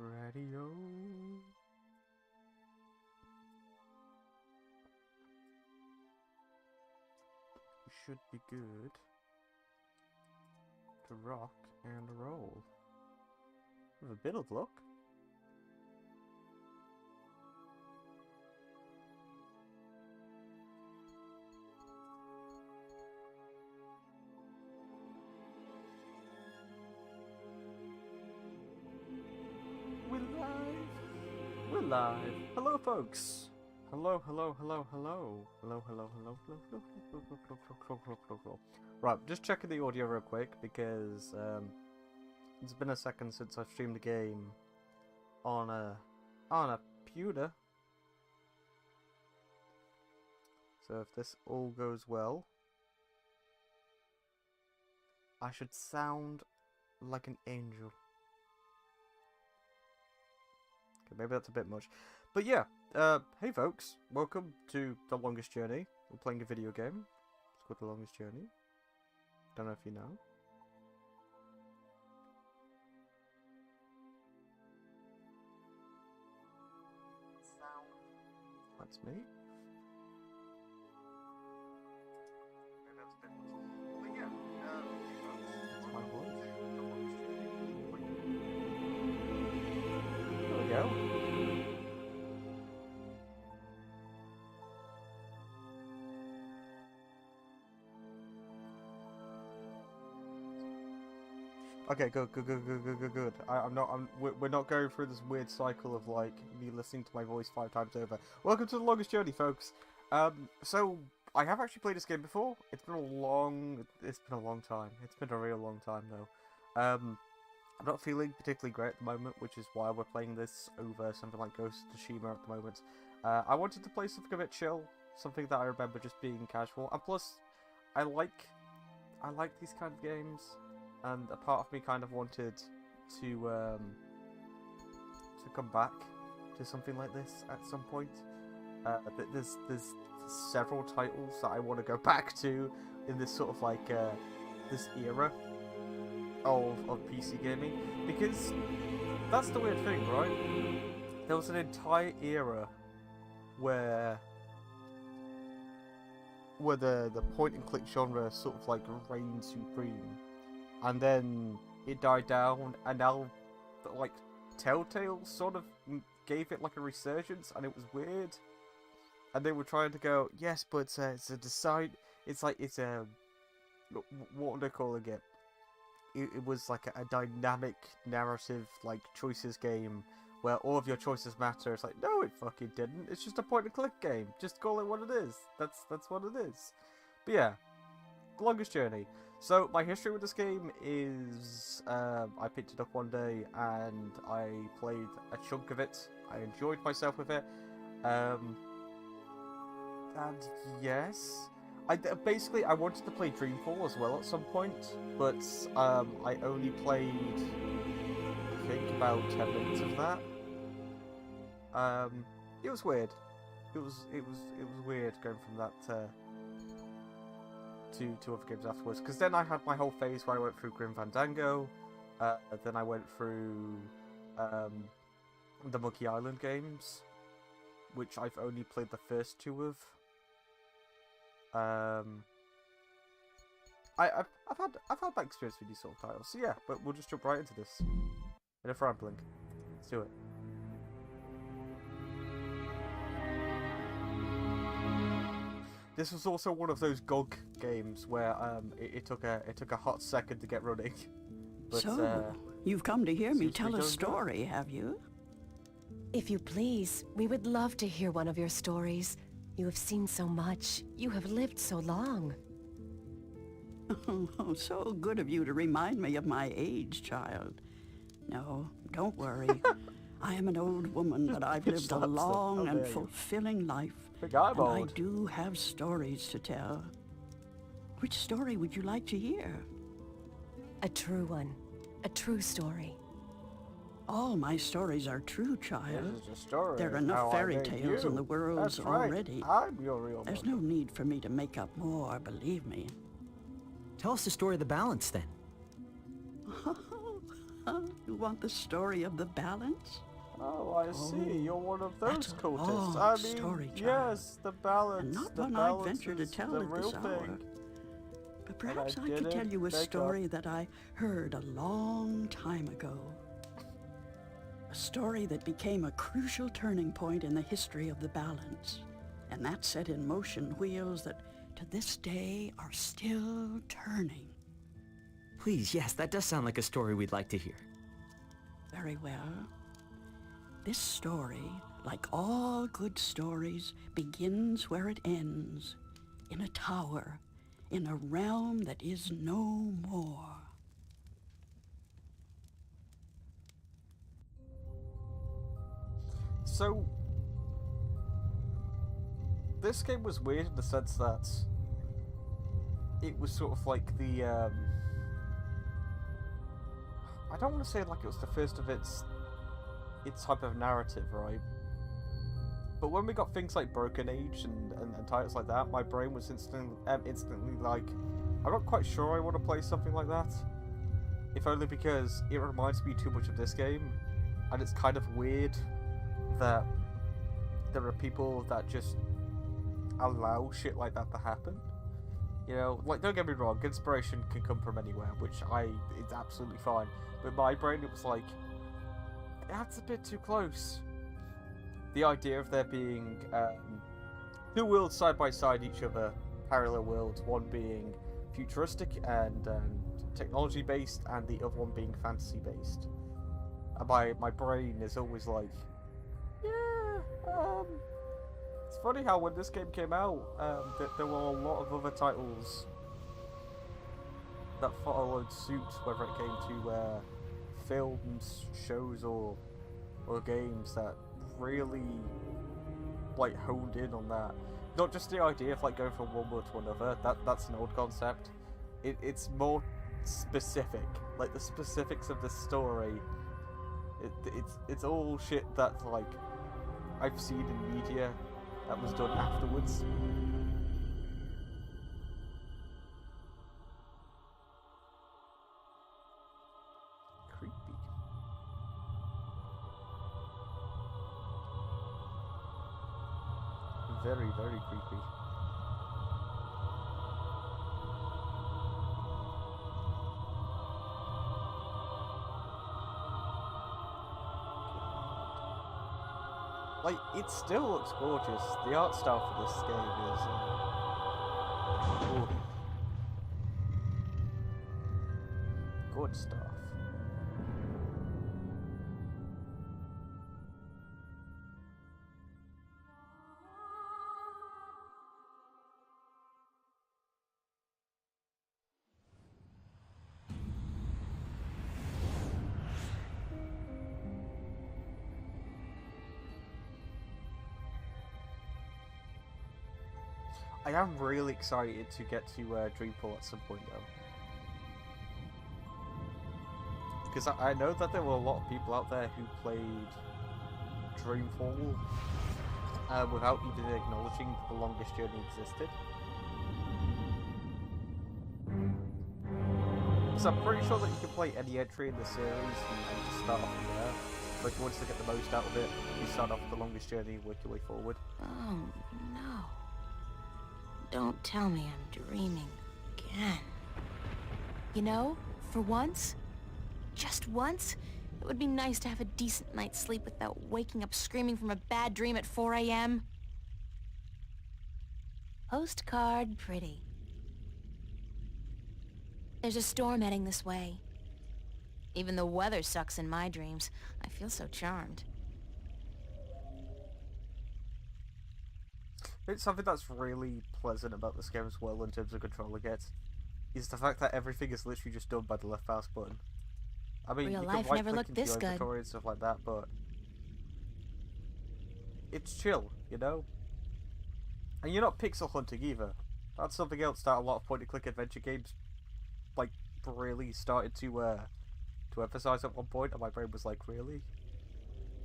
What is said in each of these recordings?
Radio. Should be good to rock and roll. With a bit of luck. We're live! We're live! Hello, folks! Hello, hello, hello, hello. Hello, hello, hello, hello, hello, hello, hello, hello, hello, hello, hello. Right, just checking the audio real quick because it's been a second since I've streamed the game on a pewter. So if this all goes well, I should sound like an angel. Okay, maybe that's a bit much. But yeah, hey folks, welcome to The Longest Journey. We're playing a video game. It's called The Longest Journey. Don't know if you know. That's me. But yeah, that's my voice. There we go. Okay, good. We're not going through this weird cycle of like me listening to my voice 5 times over. Welcome to The Longest Journey, folks. So I have actually played this game before. It's been a long time. It's been a real long time though. I'm not feeling particularly great at the moment, which is why we're playing this over something like Ghost of Tsushima at the moment. I wanted to play something a bit chill, something that I remember just being casual, and plus, I like these kind of games. And a part of me kind of wanted to come back to something like this at some point. There's several titles that I want to go back to in this sort of like this era of PC gaming, because that's the weird thing, right? There was an entire era where the point and click genre sort of like reigned supreme. And then it died down, and now, like, Telltale sort of gave it like a resurgence, and it was weird. And they were trying to go, yes, but it's a design. It's a what would I call it? It was like a dynamic narrative, like choices game where all of your choices matter. It's like, no, it fucking didn't. It's just a point and click game. Just call it what it is. That's what it is. But yeah, The Longest Journey. So, my history with this game is, I picked it up one day, and I played a chunk of it. I enjoyed myself with it. And yes, I wanted to play Dreamfall as well at some point, but I only played, I think, about 10 minutes of that. It was weird. It was weird going from that to other games afterwards, because then I had my whole phase where I went through Grim Fandango, then I went through the Monkey Island games, which I've only played the first 2 of. I've had that experience with these sort of titles, so yeah, but we'll just jump right into this. Enough rambling. Let's do it. This was also one of those GOG games where it took a hot second to get running. But, so, you've come to hear me tell a story, have you? If you please, we would love to hear one of your stories. You have seen so much. You have lived so long. Oh, so good of you to remind me of my age, child. No, don't worry. I am an old woman, but I've lived a long and fulfilling life. And I do have stories to tell. Which story would you like to hear? A true one. A true story. All my stories are true, child. This is a story. There are enough fairy tales in the world already. I'm your real There's no need for me to make up more, believe me. Tell us the story of the balance, then. want the story of the balance? Oh, I see. You're one of those that's a cultists. long I mean, story, child. yes, the balance. And not the one balance I'd venture to is tell the at real this thing. hour. But perhaps I could didn't tell you a make story that I heard a long time ago. A story that became a crucial turning point in the history of the balance. And that set in motion wheels that to this day are still turning. Please, yes, that does sound like a story we'd like to hear. Very well. This story, like all good stories, begins where it ends, in a tower, in a realm that is no more. So, this game was weird in the sense that it was sort of like the, I don't want to say like it was the first of its type of narrative, right? But when we got things like Broken Age and titles like that, my brain was instantly like, I'm not quite sure I want to play something like that. If only because it reminds me too much of this game, and it's kind of weird that there are people that just allow shit like that to happen. You know, like, don't get me wrong, inspiration can come from anywhere, which it's absolutely fine. But my brain, it was like, that's a bit too close. The idea of there being two worlds side by side each other, parallel worlds, one being futuristic and technology based, and the other one being fantasy based. And my brain is always like, yeah, it's funny how when this game came out, there were a lot of other titles that followed suit, whether it came to films, shows, or games that really like honed in on that. Not just the idea of like going from one world to another. That's an old concept. It's more specific, like the specifics of the story. It's all shit that like I've seen in media that was done afterwards. Creepy. Very, very creepy. Like, it still looks gorgeous. The art style for this game is good stuff. I am really excited to get to Dreamfall at some point, though. Because I know that there were a lot of people out there who played Dreamfall without even acknowledging that the longest journey existed. So I'm pretty sure that you can play any entry in the series and just start off from there. But if you want to get the most out of it, you start off with the longest journey and work your way forward. Oh, no. Don't tell me I'm dreaming again. You know, for once, just once, it would be nice to have a decent night's sleep without waking up screaming from a bad dream at 4 a.m. Postcard pretty. There's a storm heading this way. Even the weather sucks in my dreams. I feel so charmed. It's something that's really pleasant about this game as well in terms of controlling it, is the fact that everything is literally just done by the left mouse button. I mean, Real you life can never looked this good. inventory and stuff like that, but it's chill, you know? And you're not pixel hunting either. That's something else that a lot of point-and-click adventure games, like, really started to emphasize at one point, and my brain was like, really?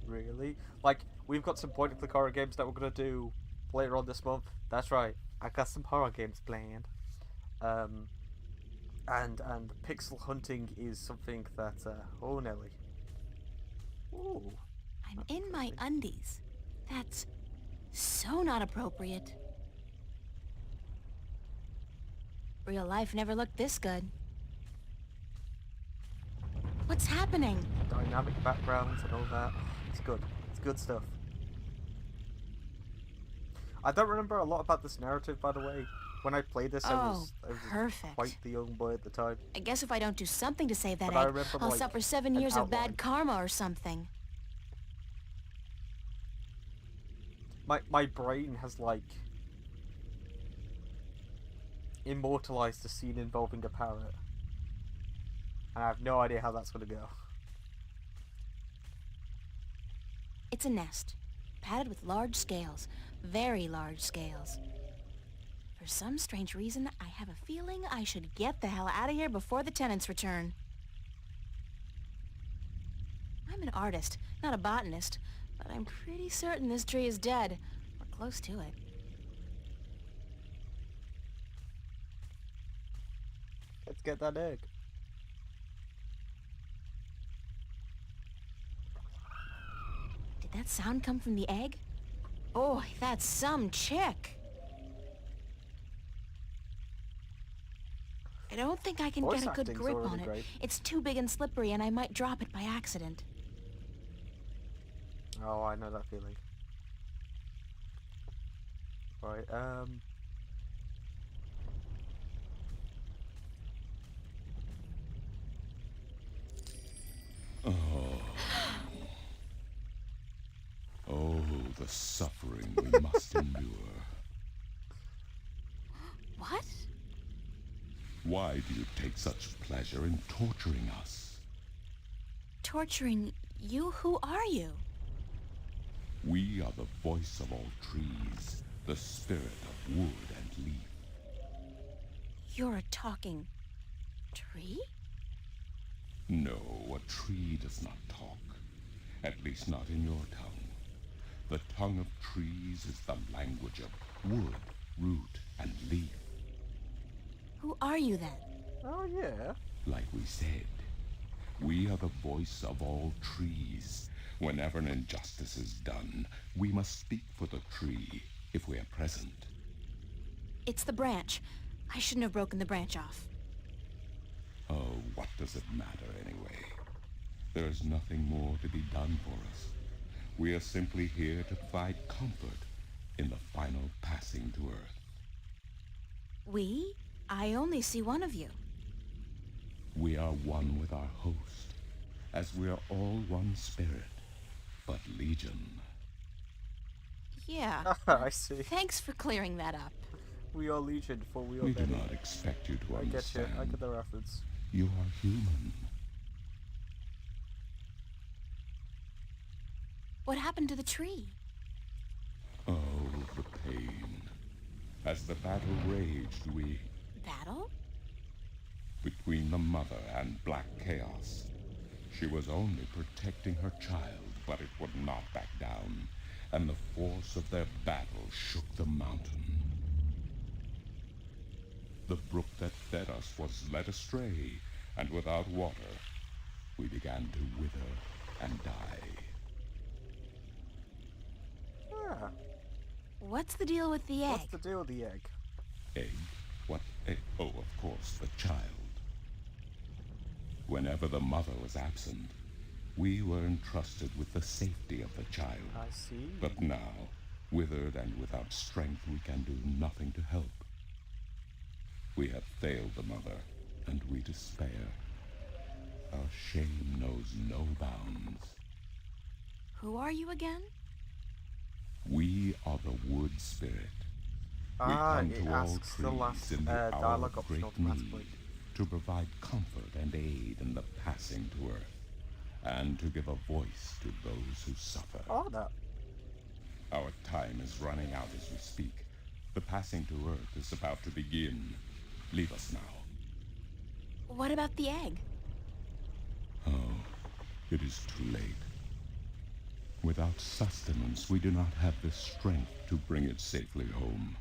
Really? Like, we've got some point-and-click horror games that we're gonna do later on this month. That's right, I got some horror games planned. And pixel hunting is something that, oh Nelly. Ooh. I'm in my undies. That's so not appropriate. Real life never looked this good. What's happening? Dynamic backgrounds and all that. It's good. It's good stuff. I don't remember a lot about this narrative, by the way. When I played this, I was perfect. quite the young boy at the time. I guess if I don't do something to save that But I egg, remember, I'll like, suffer 7 an years of outline. bad karma or something. My brain has, like, immortalized a scene involving a parrot. And I have no idea how that's going to go. It's a nest, padded with large scales, very large scales. For some strange reason, I have a feeling I should get the hell out of here before the tenants return. I'm an artist, not a botanist, but I'm pretty certain this tree is dead, or close to it. Let's get that egg. Did that sound come from the egg? Boy, that's some chick. I don't think I can Voice get a good acting's grip already on it. great. It's too big and slippery, and I might drop it by accident. Oh, I know that feeling. Right, Oh, the suffering we must endure. What? Why do you take such pleasure in torturing us? Torturing you? Who are you? We are the voice of all trees, the spirit of wood and leaf. You're a talking tree? No, a tree does not talk. At least not in your tongue. The tongue of trees is the language of wood, root, and leaf. Who are you then? oh yeah. Like we said, we are the voice of all trees. Whenever an injustice is done, we must speak for the tree if we are present. It's the branch. I shouldn't have broken the branch off. Oh, what does it matter anyway? There is nothing more to be done for us. We are simply here to provide comfort in the final passing to Earth. We? I only see one of you. We are one with our host, as we are all one spirit, but legion. Yeah. I see. Thanks for clearing that up. We are legion, for we are We do many. not expect you to I get you. understand. I get the reference. You are human. What happened to the tree? Oh, the pain. As the battle raged, we... Battle? Between the mother and Black Chaos. She was only protecting her child, but it would not back down, and the force of their battle shook the mountain. The brook that fed us was led astray, and without water, we began to wither and die. Yeah. What's the deal with the egg? What's the deal with the egg? Egg? What egg? Oh, of course, the child. Whenever the mother was absent, we were entrusted with the safety of the child. I see. But now, withered and without strength, we can do nothing to help. We have failed the mother, and we despair. Our shame knows no bounds. Who are you again? We are the wood spirit. We Ah, come it to all asks the trees last in the hour dialogue of option great automatically. need to provide comfort and aid in the passing to Earth, and to give a voice to those who suffer. Oh, that. Our time is running out as we speak. The passing to Earth is about to begin. Leave us now. What about the egg? Oh, it is too late. Without sustenance, we do not have the strength to bring it safely home.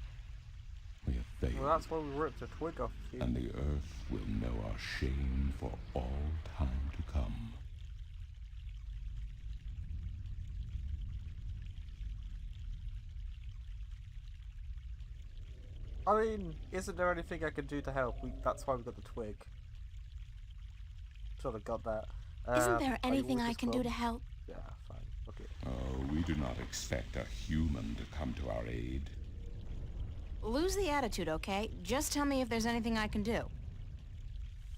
We have failed, Well, that's why we ripped a twig off you. and the Earth will know our shame for all time to come. I mean, isn't there anything I can do to help? That's why we got the twig. Sort of got that. Isn't there Are you anything with I this can do club? to help? Yeah, fine. Okay. Oh, we do not expect a human to come to our aid. Lose the attitude, okay? Just tell me if there's anything I can do.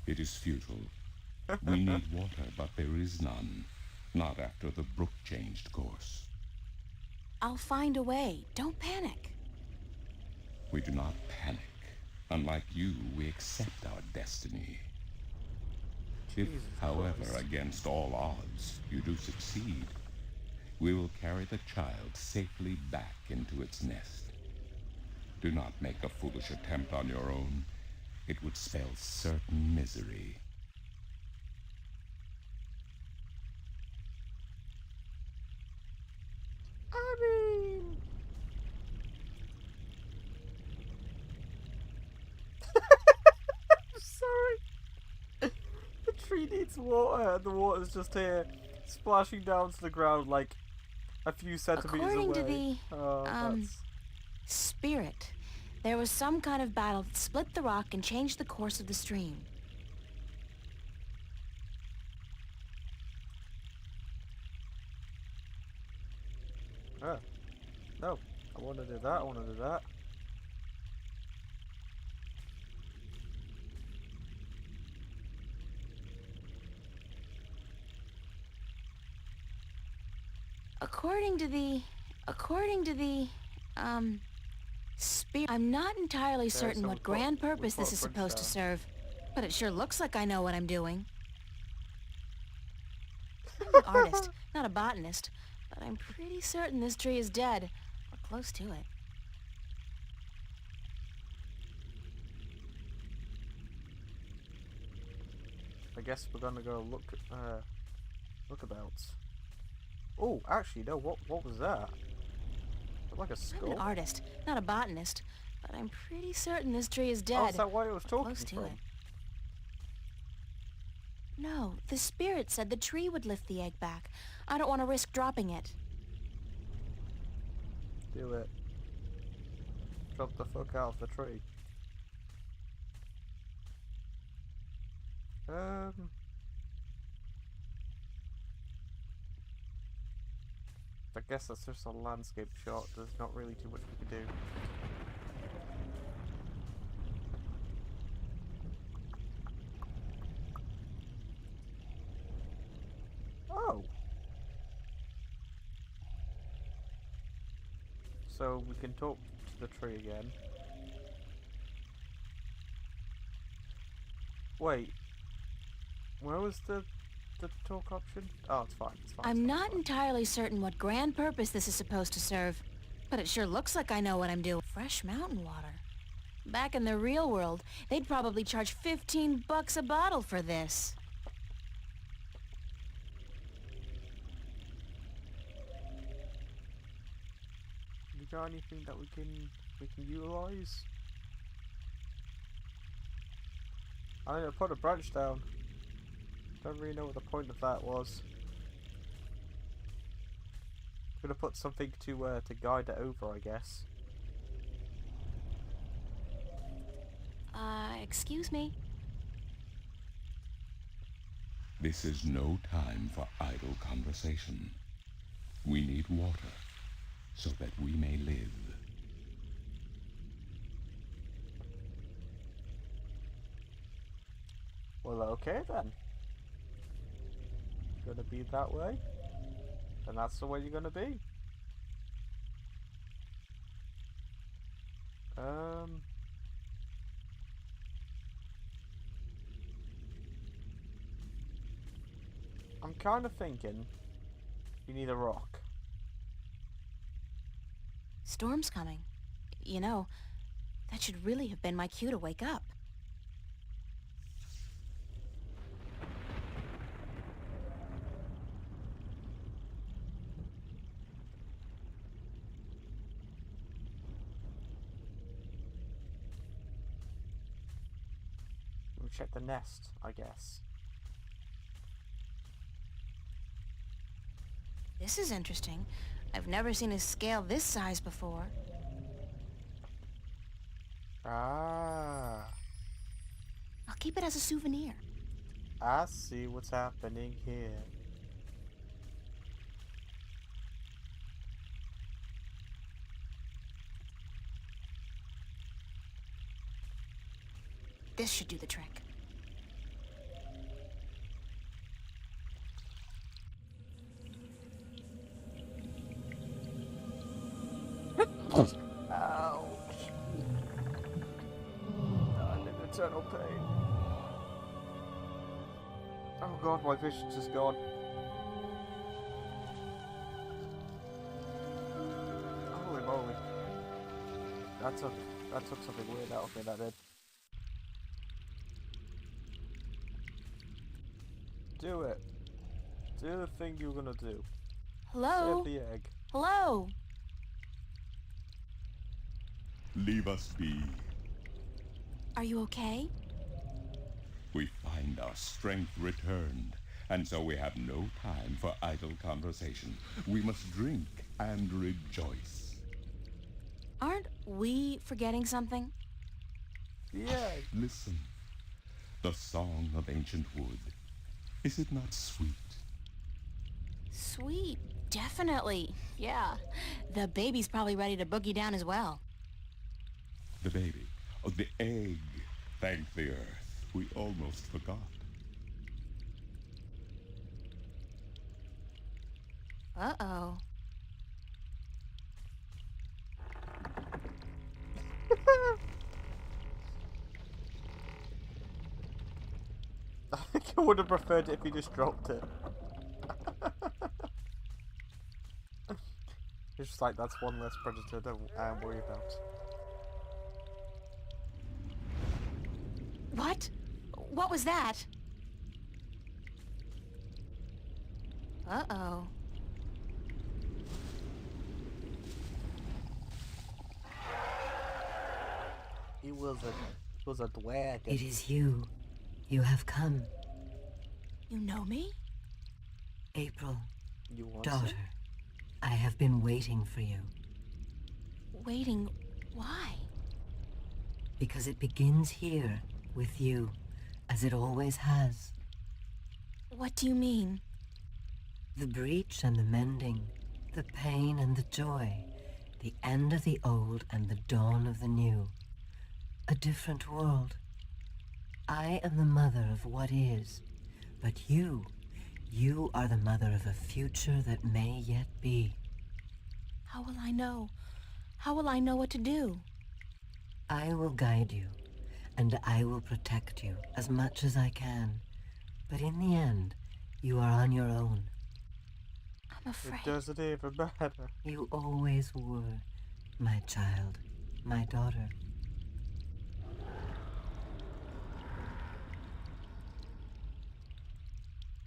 It is futile. We need water, but there is none. Not after the brook changed course. I'll find a way. Don't panic. We do not panic. Unlike you, we accept our destiny. If, Jesus however, Christ. against all odds, you do succeed, we will carry the child safely back into its nest. Do not make a foolish attempt on your own. It would spell certain misery. I mean... Sorry. The tree needs water and the water's just here, splashing down to the ground like a few centimeters According away. to the, that's... spirit, there was some kind of battle that split the rock and changed the course of the stream. No, I want to do that, I want to do that. According to the, spirit, I'm not entirely certain so what we've grand got- purpose we've this is got a supposed to French serve, but it sure looks like I know what I'm doing. I'm an artist, not a botanist, but I'm pretty certain this tree is dead, or close to it. I guess we're gonna go lookabouts. Oh, actually, no. What was that? Looked like a I'm skull. an artist, not a botanist, but I'm pretty certain this tree is Oh, dead. is that why it was or talking close to from? it. No, the spirit said the tree would lift the egg back. I don't want to risk dropping it. Do it. Drop the fuck out of the tree. I guess that's just a landscape shot. There's not really too much we can do. Oh! So we can talk to the tree again. Wait. Where was the talk option? Oh, it's fine. It's fine. I'm it's not fine. entirely certain what grand purpose this is supposed to serve, but it sure looks like I know what I'm doing. Fresh mountain water. Back in the real world, they'd probably charge $15 a bottle for this. You got anything that we can utilize? I mean, I put a branch down. Don't really know what the point of that was. Gonna put something to guide it over, I guess. Excuse me? This is no time for idle conversation. We need water, so that we may live. Well, okay then. Gonna be that way? Then that's the way you're gonna be. I'm kind of thinking you need a rock. Storm's coming. You know, that should really have been my cue to wake up. We'll check the nest, I guess. This is interesting. I've never seen a scale this size before. Ah. I'll keep it as a souvenir. I see what's happening here. This should do the trick. Ouch. I'm in eternal pain. Oh god, my vision's just gone. Holy moly. That took something weird out of me, that did. Do it. Do the thing you were gonna do. Hello? Save the egg. Hello? Leave us be. Are you okay? We find our strength returned, and so we have no time for idle conversation. We must drink and rejoice. Aren't we forgetting something? Yeah. Listen, the song of ancient wood. Is it not sweet? Sweet. Definitely. Yeah. The baby's probably ready to boogie down as well. The baby. Oh, the egg. Thank the earth. We almost forgot. Uh-oh. I think I would have preferred it if he just dropped it. It's just like, that's one less predator to worry about. What? What was that? Uh-oh. It was a dragon. It is you. You have come. You know me? April, You want daughter, some? I have been waiting for you. Waiting. Why? Because it begins here, with you, as it always has. What do you mean? The breach and the mending, the pain and the joy, the end of the old and the dawn of the new. A different world. I am the mother of what is, but you are the mother of a future that may yet be. How will I know? How will I know what to do? I will guide you, and I will protect you as much as I can. But in the end, you are on your own. I'm afraid. It doesn't even matter. You always were, my child, my daughter.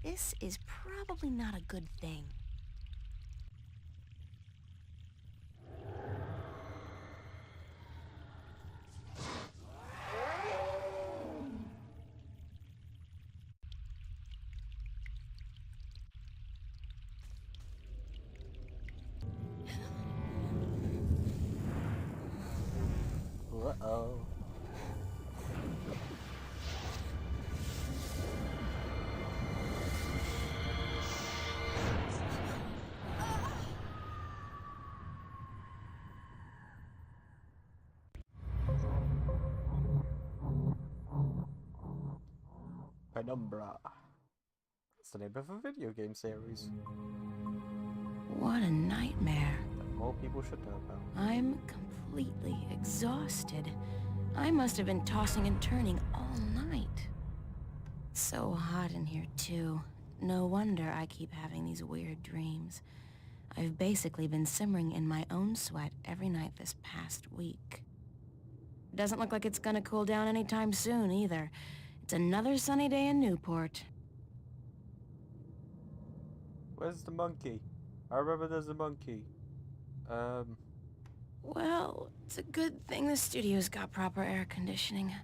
This is probably not a good thing. Uh-oh. Penumbra. That's the name of a video game series What a nightmare. that more people should know about. I'm completely exhausted. I must have been tossing and turning all night. So hot in here, too. No wonder I keep having these weird dreams. I've basically been simmering in my own sweat every night this past week. Doesn't look like it's gonna cool down anytime soon, either. It's another sunny day in Newport. Where's the monkey? I remember there's a monkey. Well, it's a good thing the studio's got proper air conditioning.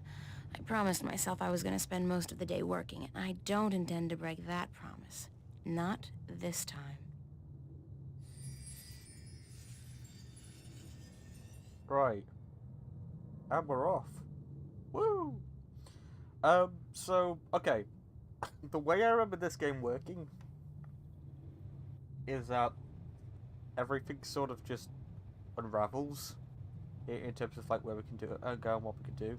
I promised myself I was gonna spend most of the day working, and I don't intend to break that promise. Not this time. Right. And we're off. Woo! So, okay. The way I remember this game working is that everything sort of just unravels in terms of like where we can do it, go and what we can do.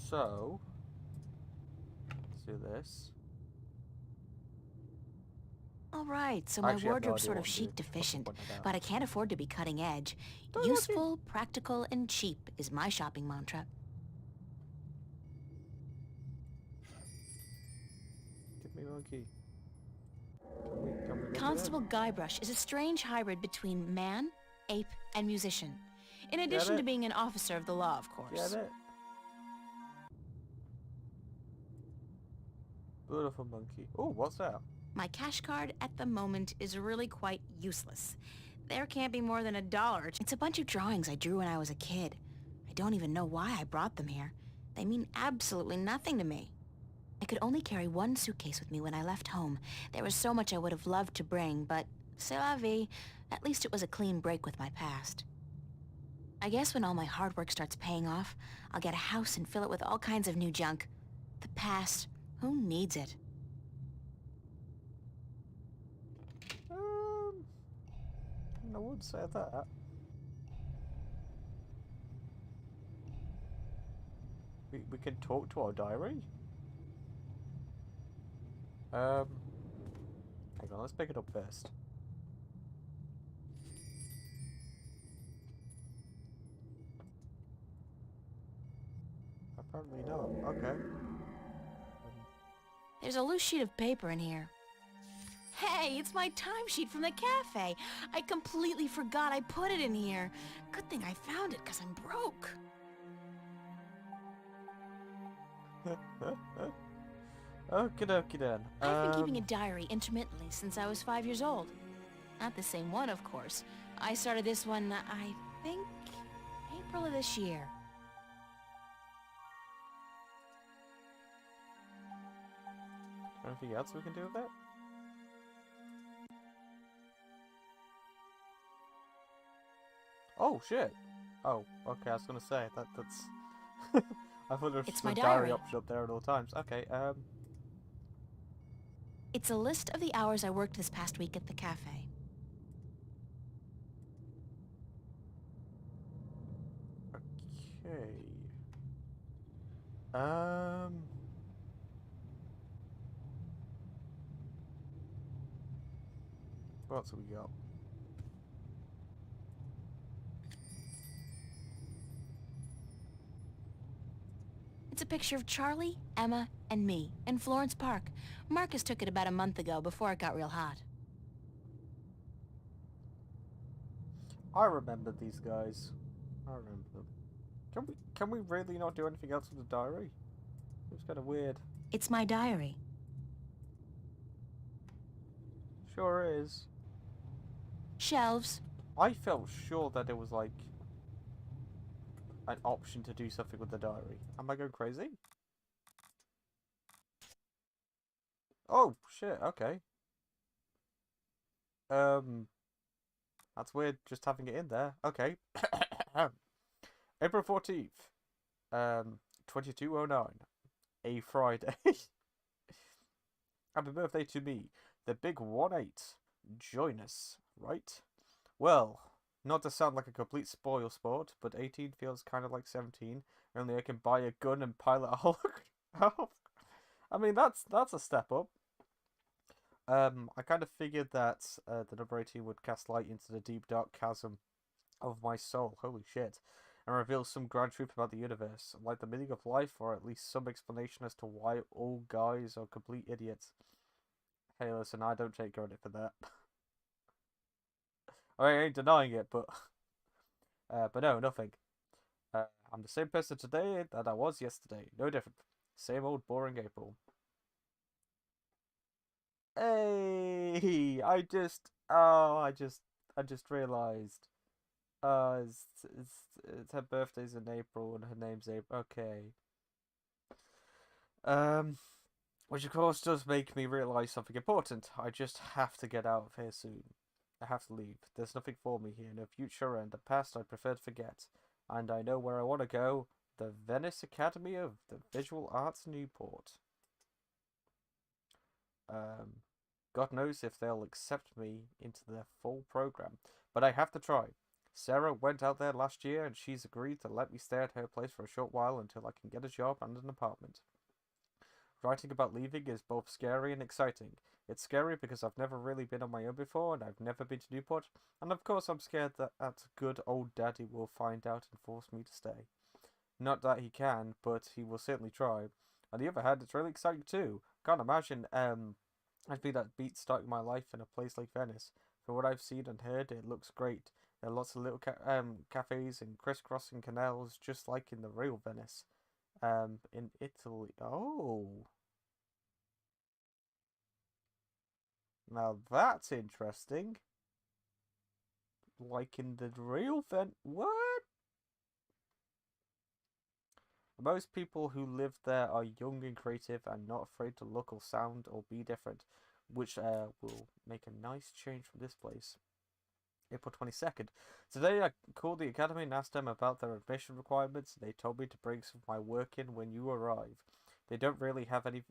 So let's do this. Alright, so my wardrobe's sort of chic deficient, but I can't afford to be cutting edge. Useful, practical, and cheap is my shopping mantra. Give me one key. Constable Guybrush is a strange hybrid between man, ape, and musician. In addition to being an officer of the law, of course. Get it? Beautiful monkey. Oh, what's that? My cash card at the moment is really quite useless. There can't be more than $1. It's a bunch of drawings I drew when I was a kid. I don't even know why I brought them here. They mean absolutely nothing to me. I could only carry one suitcase with me when I left home. There was so much I would have loved to bring, but c'est la vie. At least it was a clean break with my past. I guess when all my hard work starts paying off, I'll get a house and fill it with all kinds of new junk. The past, who needs it? I would say that. We can talk to our diary. Hang on, let's pick it up first. Apparently not. Okay. There's a loose sheet of paper in here. Hey, it's my timesheet from the cafe. I completely forgot I put it in here. Good thing I found it, because I'm broke. Okie dokie then. I've been keeping a diary intermittently since I was 5 years old. Not the same one, of course. I started this one, I think, April of this year. Anything else we can do with that? Oh shit! Oh, okay. I was gonna say that's. I thought there was It's just my a diary diary. option up there at all times. Okay. It's a list of the hours I worked this past week at the cafe. Okay. What else have we got? It's a picture of Charlie, Emma, and me in Florence Park. Marcus took it about a month ago before it got real hot. I remember these guys. I remember them. Can we really not do anything else with the diary? It's kind of weird. It's my diary. Sure is. Shelves. I felt sure that it was like an option to do something with the diary. Am I going crazy? Oh shit, okay. That's weird just having it in there. Okay. April 14th. 2209. A Friday. Happy birthday to me. The big 1-8. Join us, right? Well, not to sound like a complete spoil sport, but 18 feels kind of like 17. Only I can buy a gun and pilot a Hulk. I mean, that's a step up. I kind of figured that the number 18 would cast light into the deep dark chasm of my soul. Holy shit. And reveal some grand truth about the universe, like the meaning of life, or at least some explanation as to why all guys are complete idiots. Hey, listen, I don't take credit for that. I ain't denying it, but no, nothing. I'm the same person today that I was yesterday. No different. Same old boring April. Hey, I just realized. It's her birthday's in April and her name's April. Okay. Which of course does make me realize something important. I just have to get out of here soon. I have to leave. There's nothing for me here, no future, and the past I prefer to forget. And I know where I want to go. The Venice Academy of the Visual Arts Newport. God knows if they'll accept me into their full program, but I have to try. Sarah went out there last year, and she's agreed to let me stay at her place for a short while until I can get a job and an apartment. Writing about leaving is both scary and exciting. It's scary because I've never really been on my own before, and I've never been to Newport, and of course I'm scared that good old daddy will find out and force me to stay. Not that he can, but he will certainly try. On the other hand, it's really exciting too. Can't imagine I'd be that beat starting my life in a place like Venice. From what I've seen and heard, it looks great. There are lots of little cafes and crisscrossing canals, just like in the real Venice. In Italy. Oh. Now that's interesting. Like in the real Venice. What? Most people who live there are young and creative and not afraid to look or sound or be different, which will make a nice change from this place. April 22nd. Today I called the academy and asked them about their admission requirements. They told me to bring some of my work in when you arrive. They don't really have any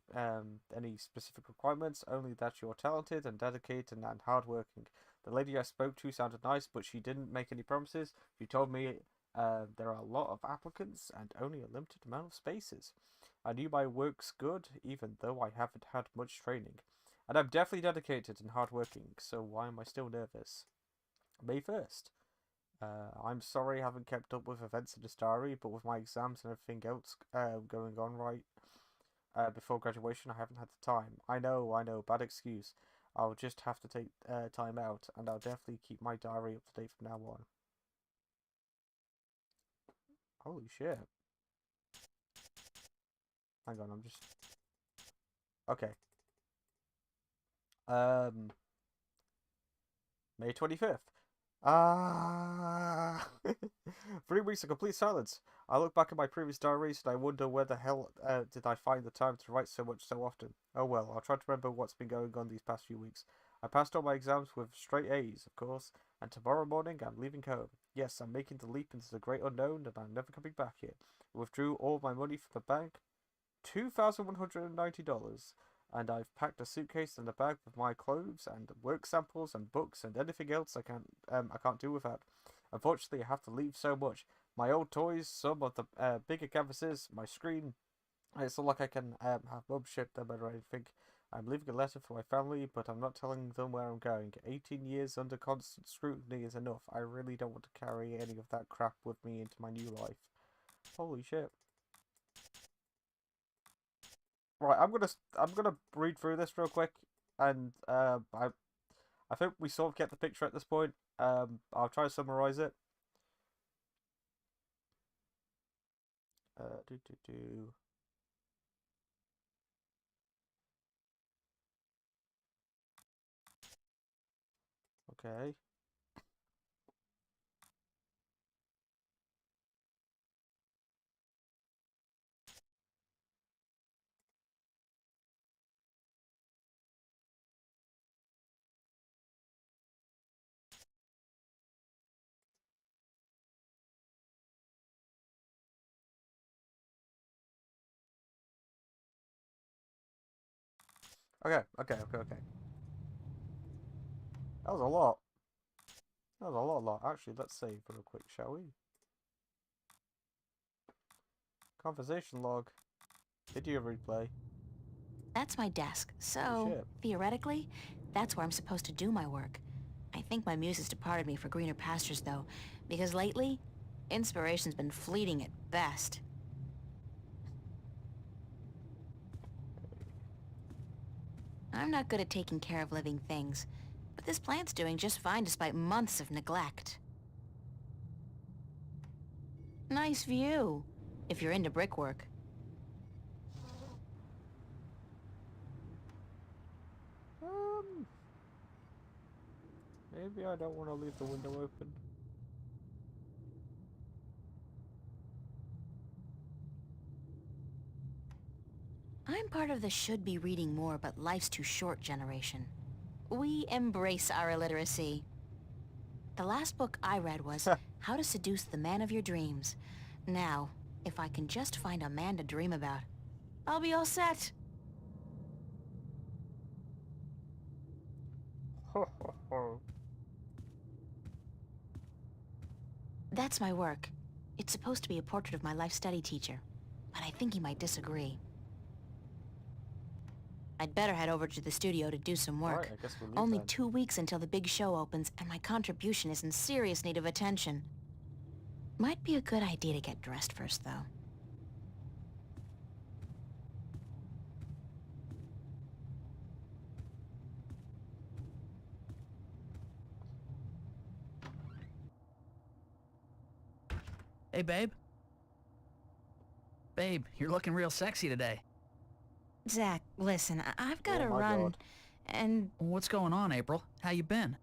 specific requirements, only that you're talented and dedicated and hardworking. The lady I spoke to sounded nice, but she didn't make any promises. She told me there are a lot of applicants and only a limited amount of spaces. I knew my work's good, even though I haven't had much training. And I'm definitely dedicated and hardworking, so why am I still nervous? May 1st. I'm sorry I haven't kept up with events in this diary, but with my exams and everything else going on right before graduation, I haven't had the time. I know, bad excuse. I'll just have to take time out, and I'll definitely keep my diary up to date from now on. Holy shit. Hang on, I'm just... Okay. May 25th. 3 weeks of complete silence. I look back at my previous diaries and I wonder where the hell did I find the time to write so much so often. Oh well, I'll try to remember what's been going on these past few weeks. I passed all my exams with straight A's, of course, and tomorrow morning I'm leaving home. Yes, I'm making the leap into the great unknown and I'm never coming back here. I withdrew all my money from the bank, $2,190. And I've packed a suitcase and a bag with my clothes and work samples and books and anything else I can't do without. Unfortunately, I have to leave so much. My old toys, some of the bigger canvases, my screen. It's not like I can have Mum ship them or anything. I'm leaving a letter for my family, but I'm not telling them where I'm going. 18 years under constant scrutiny is enough. I really don't want to carry any of that crap with me into my new life. Holy shit. Right, I'm gonna read through this real quick, and I think we sort of get the picture at this point. I'll try to summarize it. Okay. Okay. That was a lot. That was a lot. Actually, let's save real quick, shall we? Conversation log. Video replay. That's my desk, so theoretically, that's where I'm supposed to do my work. I think my muse has departed me for greener pastures, though, because lately, inspiration's been fleeting at best. I'm not good at taking care of living things, but this plant's doing just fine despite months of neglect. Nice view, if you're into brickwork. Maybe I don't want to leave the window open. I'm part of the should be reading more but life's too short generation. We embrace our illiteracy. The last book I read was How to Seduce the Man of Your Dreams. Now, if I can just find a man to dream about, I'll be all set. That's my work. It's supposed to be a portrait of my life study teacher, but I think he might disagree. I'd better head over to the studio to do some work. Alright, I guess we'll leave Only then. 2 weeks until the big show opens, and my contribution is in serious need of attention. Might be a good idea to get dressed first, though. Hey, babe. Babe, you're looking real sexy today. Zach, listen, I've got to Oh my run, God. and... What's going on, April? How you been?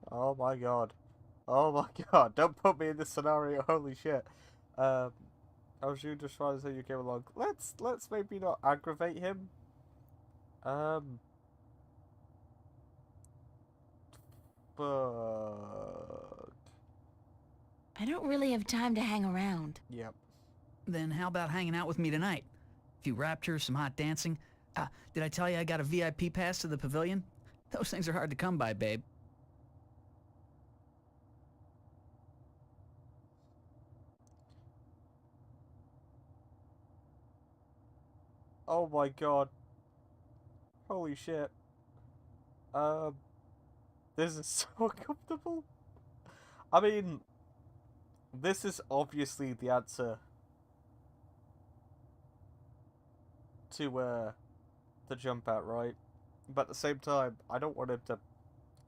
Oh my god. Oh my god. Don't put me in this scenario. Holy shit. I was just trying to say you came along. Let's maybe not aggravate him. Fuck. I don't really have time to hang around. Yep. Then how about hanging out with me tonight? A few raptures, some hot dancing. Did I tell you I got a VIP pass to the pavilion? Those things are hard to come by, babe. Oh my god. Holy shit. This is so uncomfortable. I mean, this is obviously the answer to jump at, right? But at the same time, I don't want him to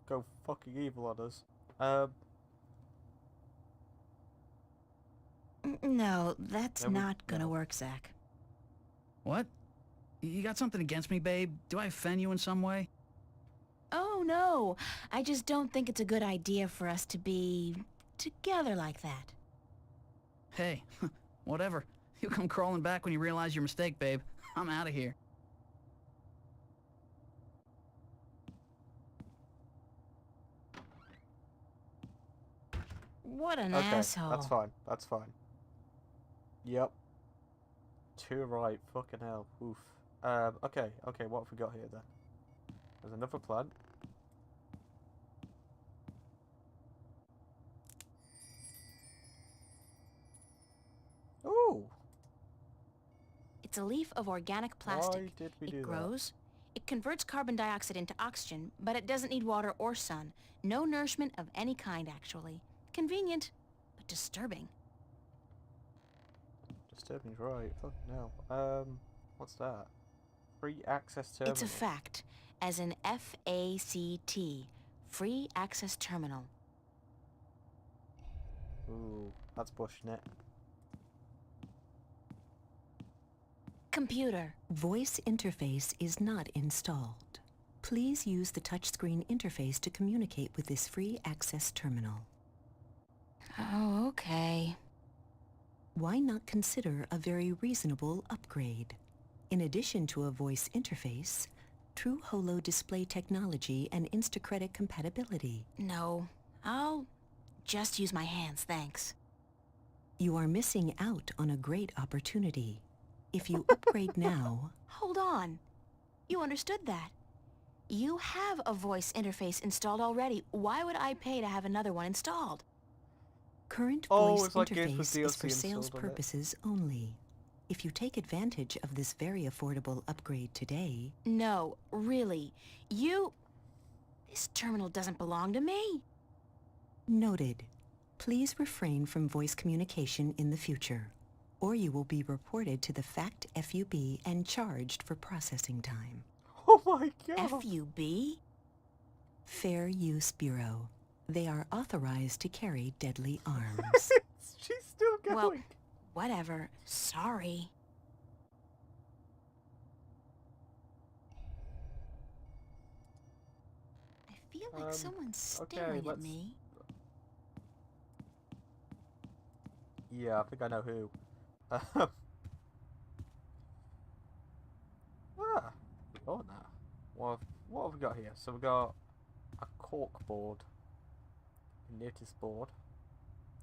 go fucking evil on us. No, that's Then we- not gonna no. work, Zach. What? You got something against me, babe? Do I offend you in some way? Oh, no. I just don't think it's a good idea for us to be together like that. Hey, whatever. You come crawling back when you realize your mistake, babe. I'm out of here. What an Okay, asshole. that's fine. That's fine. Yep. Too right. Fucking hell. Oof. Okay. Okay, what have we got here then? There's another plant. Ooh! It's a leaf of organic plastic. Why did we do It that? grows. It converts carbon dioxide into oxygen, but it doesn't need water or sun. No nourishment of any kind, actually. Convenient, but disturbing. Disturbing's right. Fucking hell. What's that? Free access terminal. It's a fact, as in F-A-C-T. Free access terminal. Ooh, that's pushing it. Computer. Voice interface is not installed. Please use the touchscreen interface to communicate with this free access terminal. Oh, okay. Why not consider a very reasonable upgrade? In addition to a voice interface, true holo display technology and Instacredit compatibility. No, I'll just use my hands, thanks. You are missing out on a great opportunity. If you upgrade now... Hold on. You understood that. You have a voice interface installed already. Why would I pay to have another one installed? Current Oh, voice it's like games with interface is for DLC sales installed on it. purposes only. If you take advantage of this very affordable upgrade today... No, really. This terminal doesn't belong to me. Noted. Please refrain from voice communication in the future, or you will be reported to the FACT FUB and charged for processing time. Oh my god! FUB? Fair Use Bureau. They are authorized to carry deadly arms. She's still going. Well, whatever. Sorry. I feel like someone's okay, staring at let's- me. Yeah, I think I know who. Ah, oh no. What have we got here? So we got a cork board, a notice board.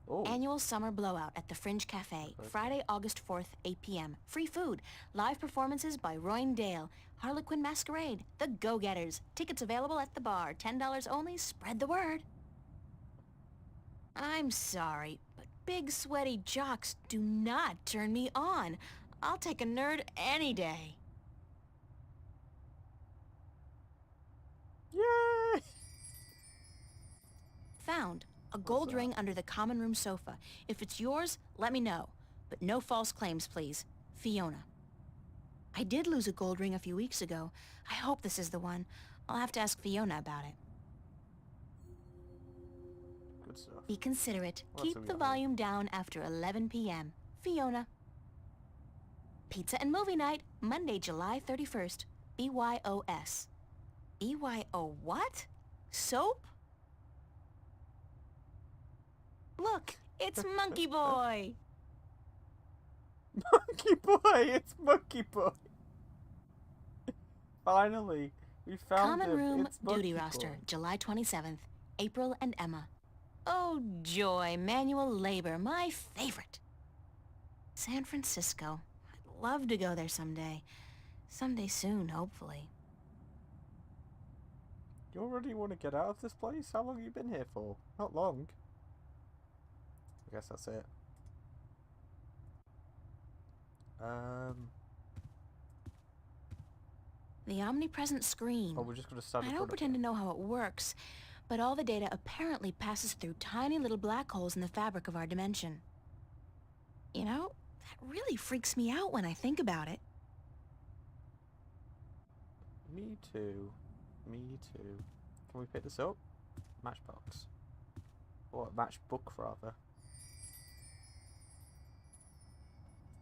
Oh. Annual summer blowout at the Fringe Cafe, Friday, August 4th, 8 p.m. Free food, live performances by Royne Dale, Harlequin Masquerade, The Go-Getters. Tickets available at the bar, $10 only. Spread the word. I'm sorry, but big sweaty jocks do not turn me on. I'll take a nerd any day. Yay! Found. A gold ring under the common room sofa. If it's yours, let me know. But no false claims, please. Fiona. I did lose a gold ring a few weeks ago. I hope this is the one. I'll have to ask Fiona about it. Good stuff. Be considerate. What else Keep have we the got here? volume down after 11 p.m. Fiona. Pizza and movie night, Monday, July 31st. BYOS. BYO what? Soap? Look, it's Monkey Boy. Monkey Boy! It's Monkey Boy! Finally, we found Common him. room It's Monkey duty Boy. roster, July 27th. April and Emma. Oh, joy, manual labor, my favorite. San Francisco. I'd love to go there someday. Someday soon, hopefully. You already want to get out of this place? How long have you been here for? Not long. I guess that's it. The omnipresent screen. Oh, we're just gonna stand in I front don't of pretend it. to know how it works, but all the data apparently passes through tiny little black holes in the fabric of our dimension. You know, that really freaks me out when I think about it. Me too. Me too. Can we pick this up? Matchbox. Or matchbook, rather.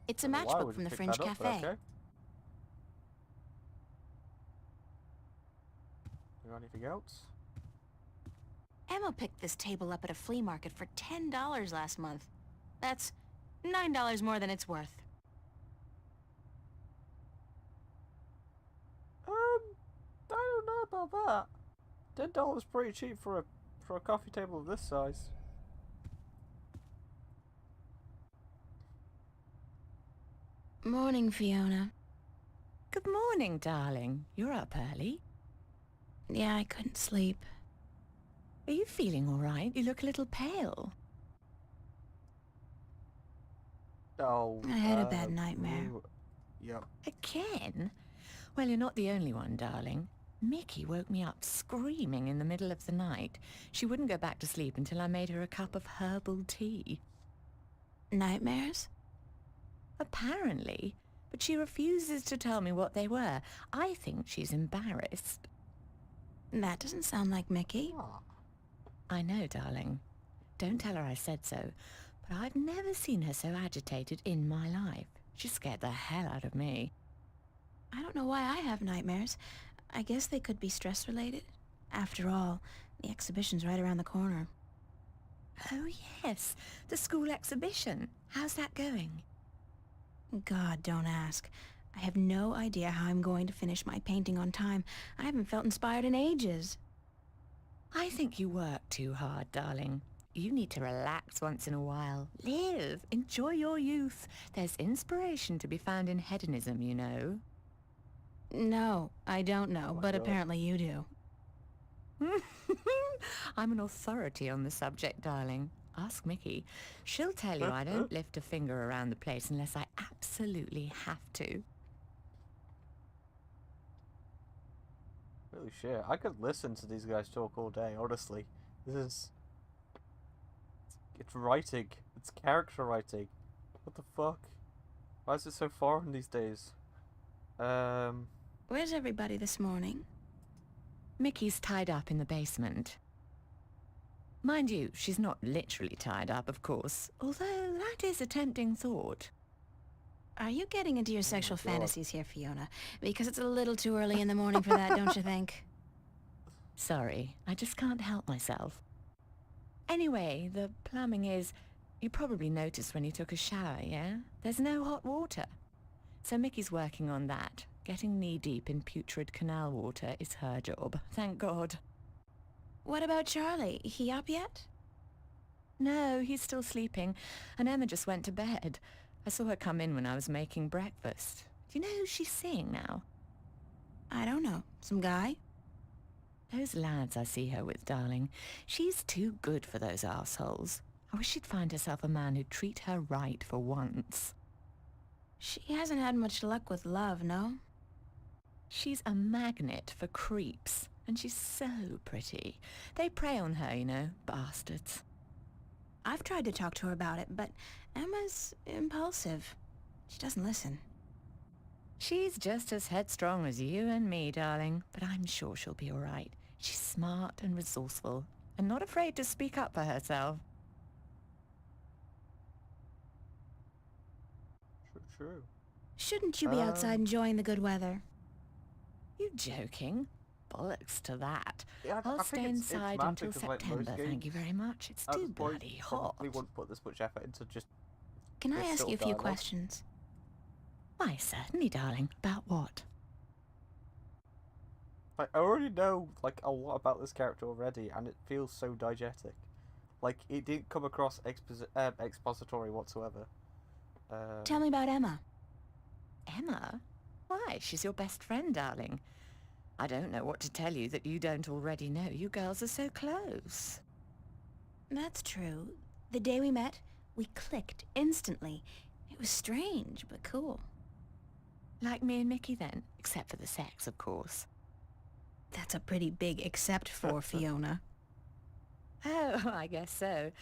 It's a Don't know why I matchbook would from the pick Fringe that up, but Cafe. okay. You got anything else? Emma picked this table up at a flea market for $10 last month. That's $9 more than it's worth. I don't know about that. $10 pretty cheap for a coffee table of this size. Morning, Fiona. Good morning, darling. You're up early. Yeah, I couldn't sleep. Are you feeling all right? You look a little pale. Oh, I had a bad nightmare. Yep. Again? Well, you're not the only one, darling. Mickey woke me up screaming in the middle of the night. She wouldn't go back to sleep until I made her a cup of herbal tea. Nightmares? Apparently. But she refuses to tell me what they were. I think she's embarrassed. That doesn't sound like Mickey. Ah. I know, darling. Don't tell her I said so. But I've never seen her so agitated in my life. She scared the hell out of me. I don't know why I have nightmares. I guess they could be stress-related. After all, the exhibition's right around the corner. Oh, yes. The school exhibition. How's that going? God, don't ask. I have no idea how I'm going to finish my painting on time. I haven't felt inspired in ages. I think you work too hard, darling. You need to relax once in a while. Live. Enjoy your youth. There's inspiration to be found in hedonism, you know. No, I don't know, but God. apparently you do. I'm an authority on the subject, darling. Ask Mickey. She'll tell you I don't lift a finger around the place unless I absolutely have to. Holy shit, I could listen to these guys talk all day, honestly. This is... It's writing. It's character writing. What the fuck? Why is it so foreign these days? Where's everybody this morning? Mickey's tied up in the basement. Mind you, she's not literally tied up, of course, although that is a tempting thought. Are you getting into your sexual God. fantasies here, Fiona? Because it's a little too early in the morning for that, don't you think? Sorry, I just can't help myself. Anyway, the plumbing is... You probably noticed when you took a shower, yeah? There's no hot water. So Mickey's working on that. Getting knee-deep in putrid canal water is her job, thank God. What about Charlie? He up yet? No, he's still sleeping, and Emma just went to bed. I saw her come in when I was making breakfast. Do you know who she's seeing now? I don't know. Some guy? Those lads I see her with, darling. She's too good for those arseholes. I wish she'd find herself a man who'd treat her right for once. She hasn't had much luck with love, no? She's a magnet for creeps, and she's so pretty. They prey on her, you know, bastards. I've tried to talk to her about it, but Emma's impulsive. She doesn't listen. She's just as headstrong as you and me, darling, but I'm sure she'll be all right. She's smart and resourceful, and not afraid to speak up for herself. True. Shouldn't you be outside enjoying the good weather? You joking? Bollocks to that. Yeah, I'll stay inside until because, like, September, most thank games, you very much. It's at too this point, bloody hot. Probably wouldn't put this much effort into just... Can I this ask sort you a of few dialogue. questions? Why, certainly, darling. About what? Like, I already know, like, a lot about this character already, and it feels so diegetic. Like, it didn't come across expository whatsoever. Tell me about Emma. Emma? Why, she's your best friend, darling. I don't know what to tell you that you don't already know. You girls are so close. That's true. The day we met, we clicked instantly. It was strange, but cool. Like me and Mickey then, except for the sex, of course. That's a pretty big except for Fiona. Oh, I guess so.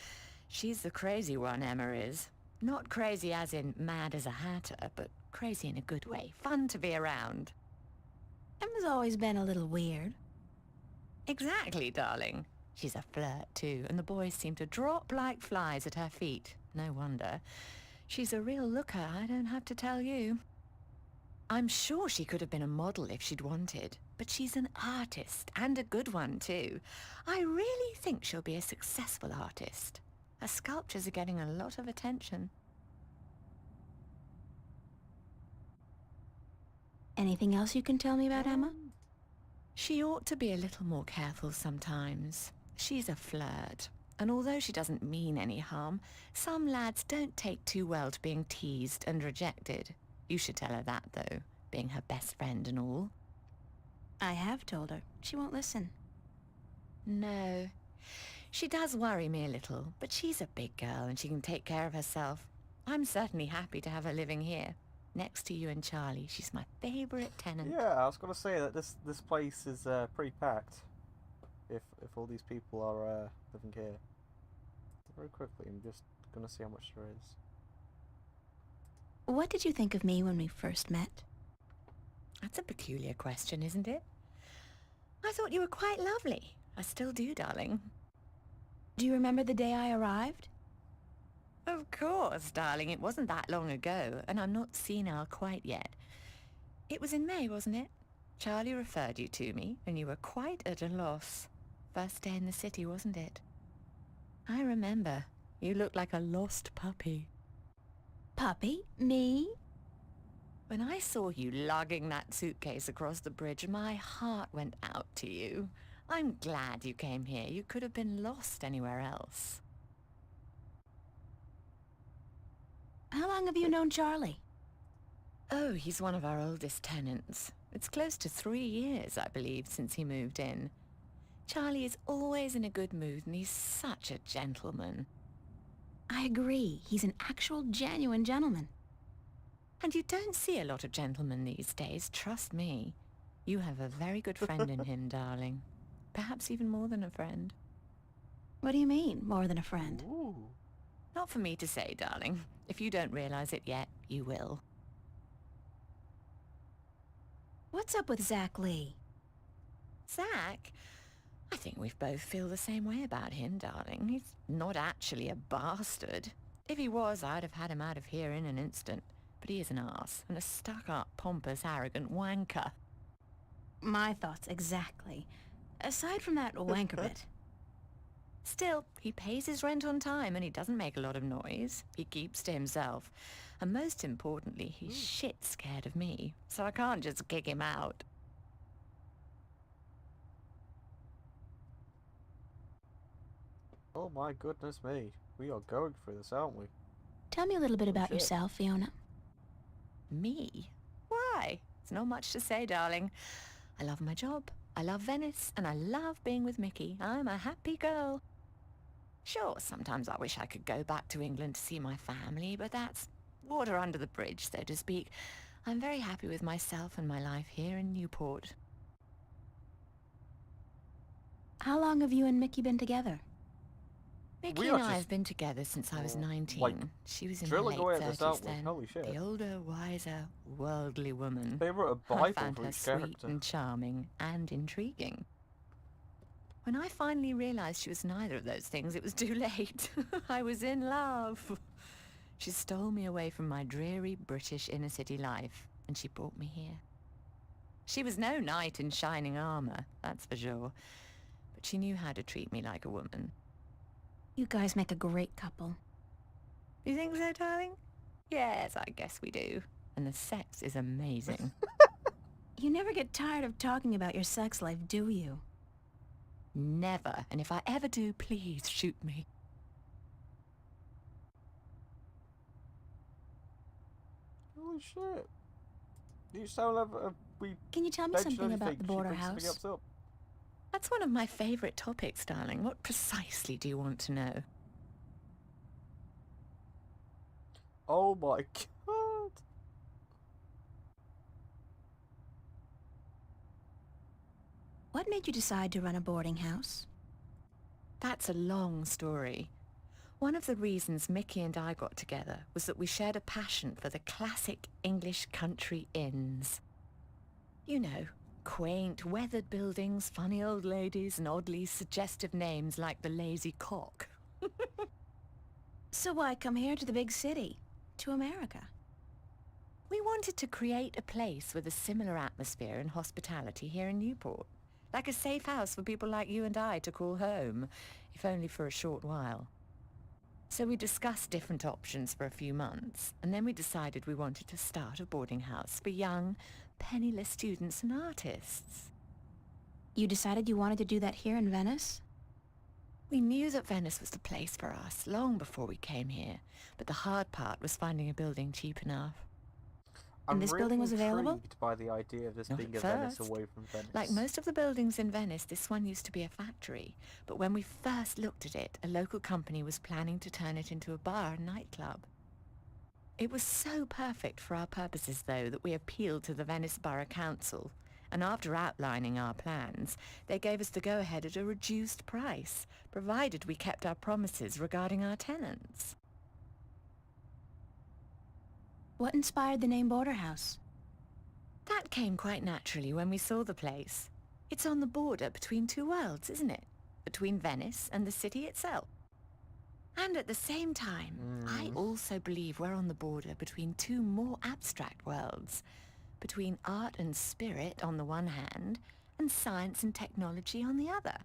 She's the crazy one, Emma is. Not crazy as in mad as a hatter, but crazy in a good way. Fun to be around. Emma's always been a little weird. Exactly, darling. She's a flirt, too, and the boys seem to drop like flies at her feet. No wonder. She's a real looker, I don't have to tell you. I'm sure she could have been a model if she'd wanted, but she's an artist, and a good one, too. I really think she'll be a successful artist. Her sculptures are getting a lot of attention. Anything else you can tell me about Emma? She ought to be a little more careful sometimes. She's a flirt, and although she doesn't mean any harm, some lads don't take too well to being teased and rejected. You should tell her that, though, being her best friend and all. I have told her. She won't listen. No. She does worry me a little, but she's a big girl and she can take care of herself. I'm certainly happy to have her living here. Next to you and Charlie, she's my favourite tenant. Yeah, I was gonna say that this place is pretty packed. If all these people are living here. Very quickly, I'm just gonna see how much there is. What did you think of me when we first met? That's a peculiar question, isn't it? I thought you were quite lovely. I still do, darling. Do you remember the day I arrived? Of course, darling. It wasn't that long ago, and I'm not senile quite yet. It was in May, wasn't it? Charlie referred you to me, and you were quite at a loss. First day in the city, wasn't it? I remember. You looked like a lost puppy. Puppy? Me? When I saw you lugging that suitcase across the bridge, my heart went out to you. I'm glad you came here. You could have been lost anywhere else. How long have you known Charlie? Oh, he's one of our oldest tenants. It's close to 3 years, I believe, since he moved in. Charlie is always in a good mood, and he's such a gentleman. I agree. He's an actual, genuine gentleman. And you don't see a lot of gentlemen these days, trust me. You have a very good friend in him, darling. Perhaps even more than a friend. What do you mean, more than a friend? Ooh. Not for me to say, darling. If you don't realize it yet, you will. What's up with Zach Lee? Zach? I think we both feel the same way about him, darling. He's not actually a bastard. If he was, I'd have had him out of here in an instant. But he is an arse, and a stuck-up, pompous, arrogant wanker. My thoughts exactly. Aside from that wanker bit. Still, he pays his rent on time and he doesn't make a lot of noise. He keeps to himself. And most importantly, he's shit scared of me, so I can't just kick him out. Oh my goodness me. We are going through this, aren't we? Tell me a little bit about shit. yourself, Fiona. Me? Why? It's not much to say, darling. I love my job, I love Venice, and I love being with Mickey. I'm a happy girl. Sure, sometimes I wish I could go back to England to see my family, but that's water under the bridge, so to speak. I'm very happy with myself and my life here in Newport. How long have you and Mickey been together? Mickey and I have been together since I was 19. like, She was in her drilling late away at this, 30s aren't we? then. Holy shit. The older, wiser, worldly woman. They wrote a I Bible found for her each sweet character. and charming and intriguing. When I finally realized she was neither of those things, it was too late. I was in love. She stole me away from my dreary British inner-city life, and she brought me here. She was no knight in shining armor, that's for sure, but she knew how to treat me like a woman. You guys make a great couple. You think so, darling? Yes, I guess we do. And the sex is amazing. You never get tired of talking about your sex life, do you? Never. And if I ever do, please shoot me. Holy shit. You sound like we Can you tell me mentioned something about anything, the she border brings something house? up. That's one of my favorite topics, darling. What precisely do you want to know? Oh my god. What made you decide to run a boarding house? That's a long story. One of the reasons Mickey and I got together was that we shared a passion for the classic English country inns. You know, quaint, weathered buildings, funny old ladies, and oddly suggestive names like the Lazy Cock. So why come here to the big city? To America? We wanted to create a place with a similar atmosphere and hospitality here in Newport. Like a safe house for people like you and I to call home, if only for a short while. So we discussed different options for a few months, and then we decided we wanted to start a boarding house for young, penniless students and artists. You decided you wanted to do that here in Venice? We knew that Venice was the place for us long before we came here, but the hard part was finding a building cheap enough. And this really building was available? intrigued by the idea of this Not being at a Venice first. away from Venice. Like most of the buildings in Venice, this one used to be a factory. But when we first looked at it, a local company was planning to turn it into a bar and nightclub. It was so perfect for our purposes, though, that we appealed to the Venice Borough Council. And after outlining our plans, they gave us the go-ahead at a reduced price, provided we kept our promises regarding our tenants. What inspired the name Border House? That came quite naturally when we saw the place. It's on the border between two worlds, isn't it? Between Venice and the city itself. And at the same time, I also believe we're on the border between two more abstract worlds. Between art and spirit on the one hand, and science and technology on the other.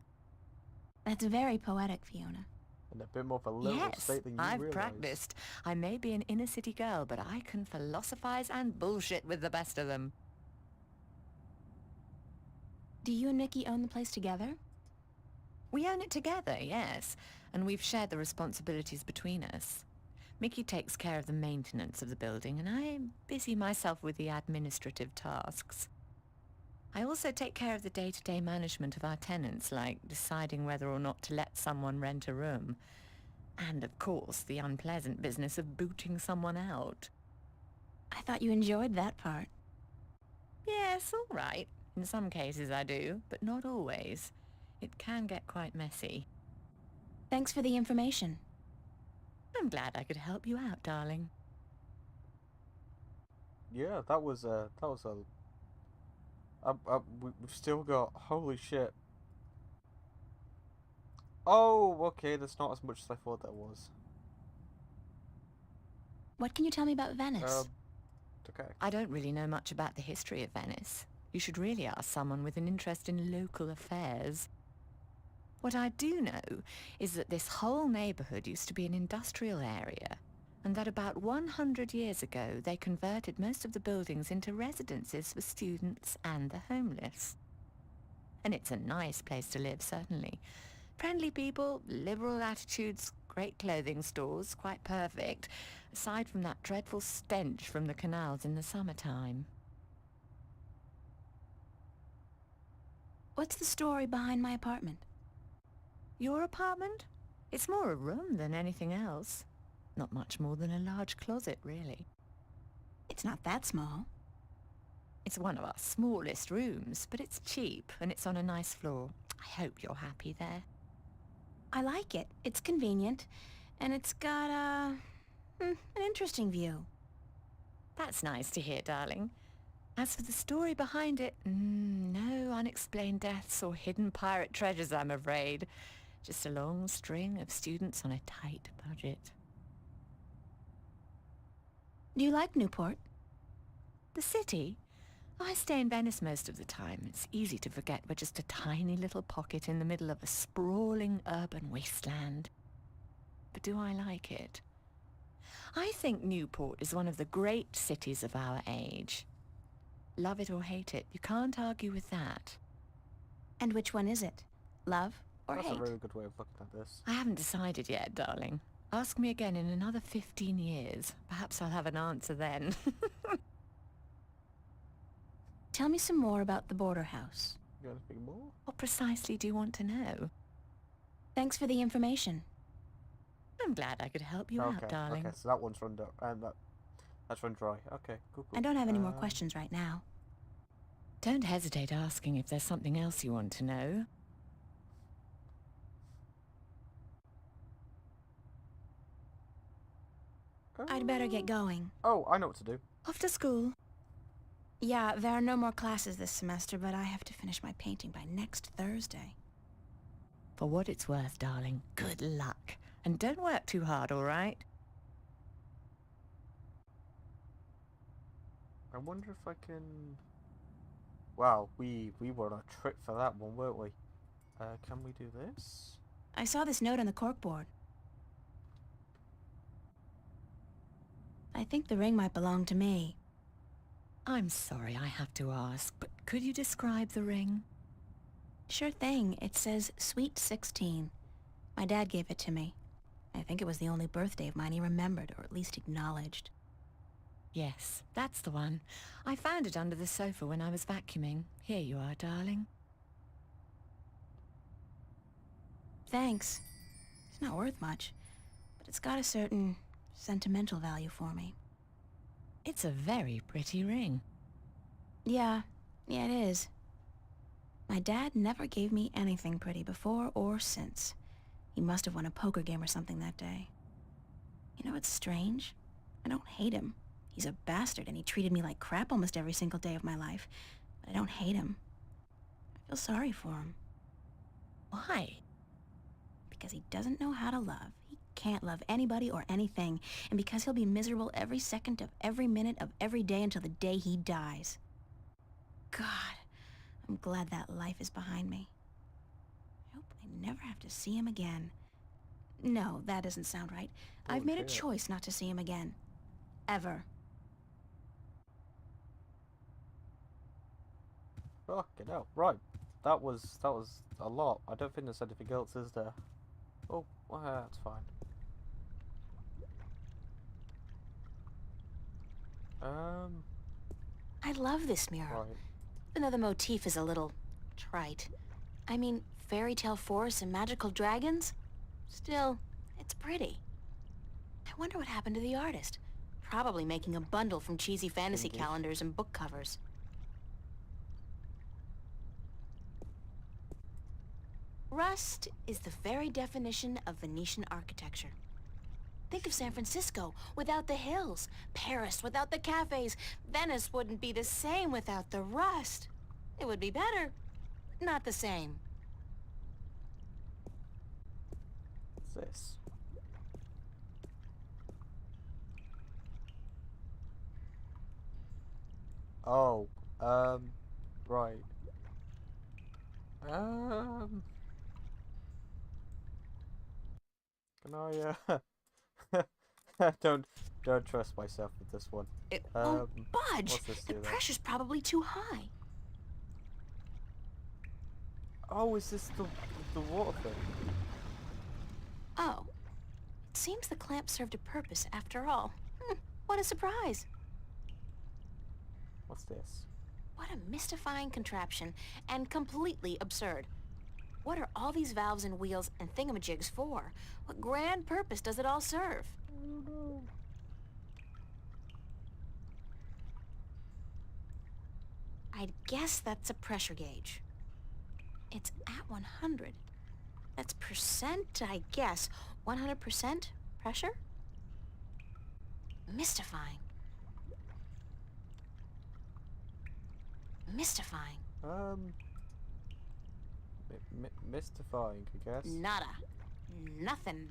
That's very poetic, Fiona. And a bit more of a level Yes, state than you I've realise. practiced. I may be an inner city girl, but I can philosophize and bullshit with the best of them. Do you and Mickey own the place together? We own it together, yes, and we've shared the responsibilities between us. Mickey takes care of the maintenance of the building, and I busy myself with the administrative tasks. I also take care of the day-to-day management of our tenants, like deciding whether or not to let someone rent a room. And, of course, the unpleasant business of booting someone out. I thought you enjoyed that part. Yes, all right. In some cases I do, but not always. It can get quite messy. Thanks for the information. I'm glad I could help you out, darling. Yeah, we've still got, holy shit. Oh, okay, that's not as much as I thought that was. What can you tell me about Venice? Okay. I don't really know much about the history of Venice. You should really ask someone with an interest in local affairs. What I do know is that this whole neighborhood used to be an industrial area, and that about 100 years ago they converted most of the buildings into residences for students and the homeless. And it's a nice place to live, certainly. Friendly people, liberal attitudes, great clothing stores, quite perfect, aside from that dreadful stench from the canals in the summertime. What's the story behind my apartment? Your apartment? It's more a room than anything else. Not much more than a large closet, really. It's not that small. It's one of our smallest rooms, but it's cheap and it's on a nice floor. I hope you're happy there. I like it. It's convenient, and it's got an interesting view. That's nice to hear, darling. As for the story behind it, no unexplained deaths or hidden pirate treasures, I'm afraid. Just a long string of students on a tight budget. Do you like Newport? The city? I stay in Venice most of the time. It's easy to forget we're just a tiny little pocket in the middle of a sprawling urban wasteland. But do I like it? I think Newport is one of the great cities of our age. Love it or hate it, you can't argue with that. And which one is it? Love or hate? That's a really good way of looking at this. I haven't decided yet, darling. Ask me again in another 15 years. Perhaps I'll have an answer then. Tell me some more about the border house. You want to speak more? What precisely do you want to know? Thanks for the information. I'm glad I could help you out, darling. Okay, so that one's run dry. That's run dry. Okay, cool. I don't have any more questions right now. Don't hesitate asking if there's something else you want to know. I'd better get going. Oh, I know what to do. Off to school. Yeah, there are no more classes this semester, but I have to finish my painting by next Thursday. For what it's worth, darling, good luck. And don't work too hard, all right? I wonder if I can... Wow, we were on a trip for that one, weren't we? Can we do this? I saw this note on the corkboard. I think the ring might belong to me. I'm sorry I have to ask, but could you describe the ring? Sure thing. It says Sweet 16. My dad gave it to me. I think it was the only birthday of mine he remembered, or at least acknowledged. Yes, that's the one. I found it under the sofa when I was vacuuming. Here you are, darling. Thanks. It's not worth much, but it's got a certain sentimental value for me. It's a very pretty ring. Yeah, it is. My dad never gave me anything pretty before or since. He must have won a poker game or something that day. You know what's strange? I don't hate him. He's a bastard and he treated me like crap almost every single day of my life. But I don't hate him. I feel sorry for him. Why? Because he doesn't know how to love. He can't love anybody or anything. And because he'll be miserable every second of every minute of every day until the day he dies. God, I'm glad that life is behind me. I hope I never have to see him again. No, that doesn't sound right. I've made a choice not to see him again. Ever. Fucking hell. Right. That was a lot. I don't think there's anything else, is there? Oh, well, that's fine. I love this mural. Right. Even though the motif is a little trite. I mean, fairy tale forests and magical dragons? Still, it's pretty. I wonder what happened to the artist. Probably making a bundle from cheesy fantasy calendars and book covers. Rust is the very definition of Venetian architecture. Think of San Francisco without the hills, Paris without the cafes. Venice wouldn't be the same without the rust. It would be better, but not the same. What's this? Oh, right. Can don't trust myself with this one. It won't budge. What's this The do then? pressure's probably too high. Oh, is this the water thing? Oh. It seems the clamp served a purpose after all. What a surprise. What's this? What a mystifying contraption, and completely absurd. What are all these valves and wheels and thingamajigs for? What grand purpose does it all serve? I don't know. I'd guess that's a pressure gauge. It's at 100. That's percent, I guess. 100% pressure? Mystifying. Mystifying. Mystifying, I guess. Nada. Nothing.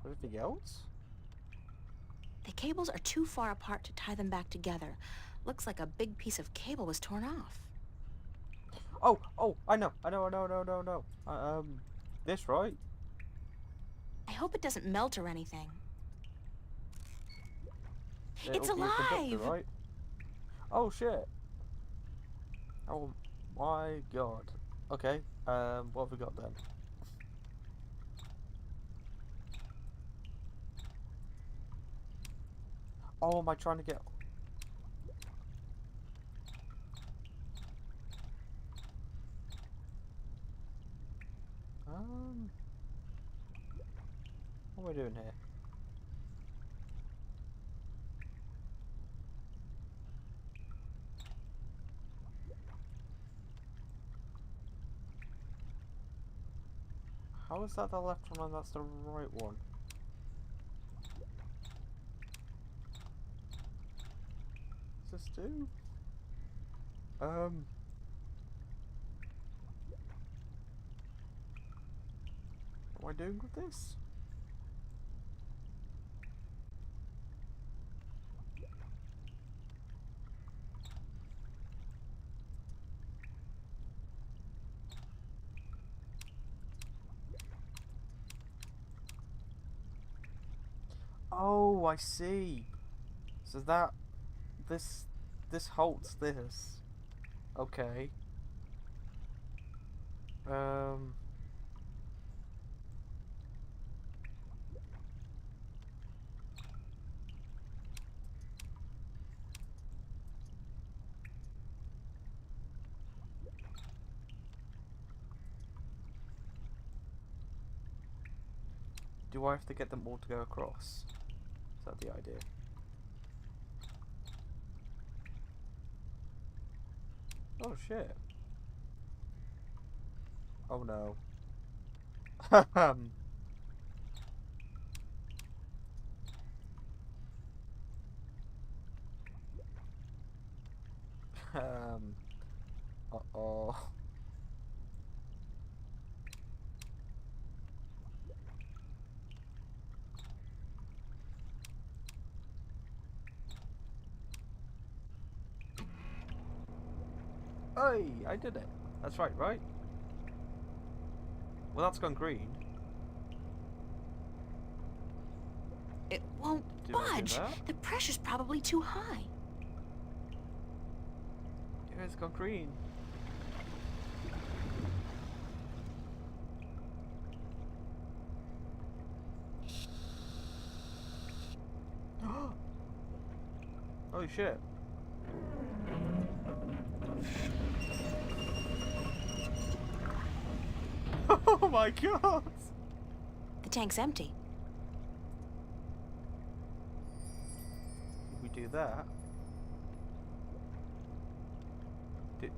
Anything else? The cables are too far apart to tie them back together. Looks like a big piece of cable was torn off. Oh, I know. This, right? I hope it doesn't melt or anything. It's It'll be a conductor, alive! right? Oh, shit. Oh, my God. Okay, what have we got then? Oh, am I trying to get... What am I doing here? How is that the left one and that's the right one? What's this do? What am I doing with this? Oh, I see. So that this halts this. Okay. Do I have to get them all to go across? Is that the idea? Oh shit. Oh no. Uh-oh. Hey, I did it. That's right, right? Well, that's gone green. It won't Do I do budge. that? The pressure's probably too high. Yeah, it's gone green. Holy shit. Oh my god! The tank's empty. Did we do that?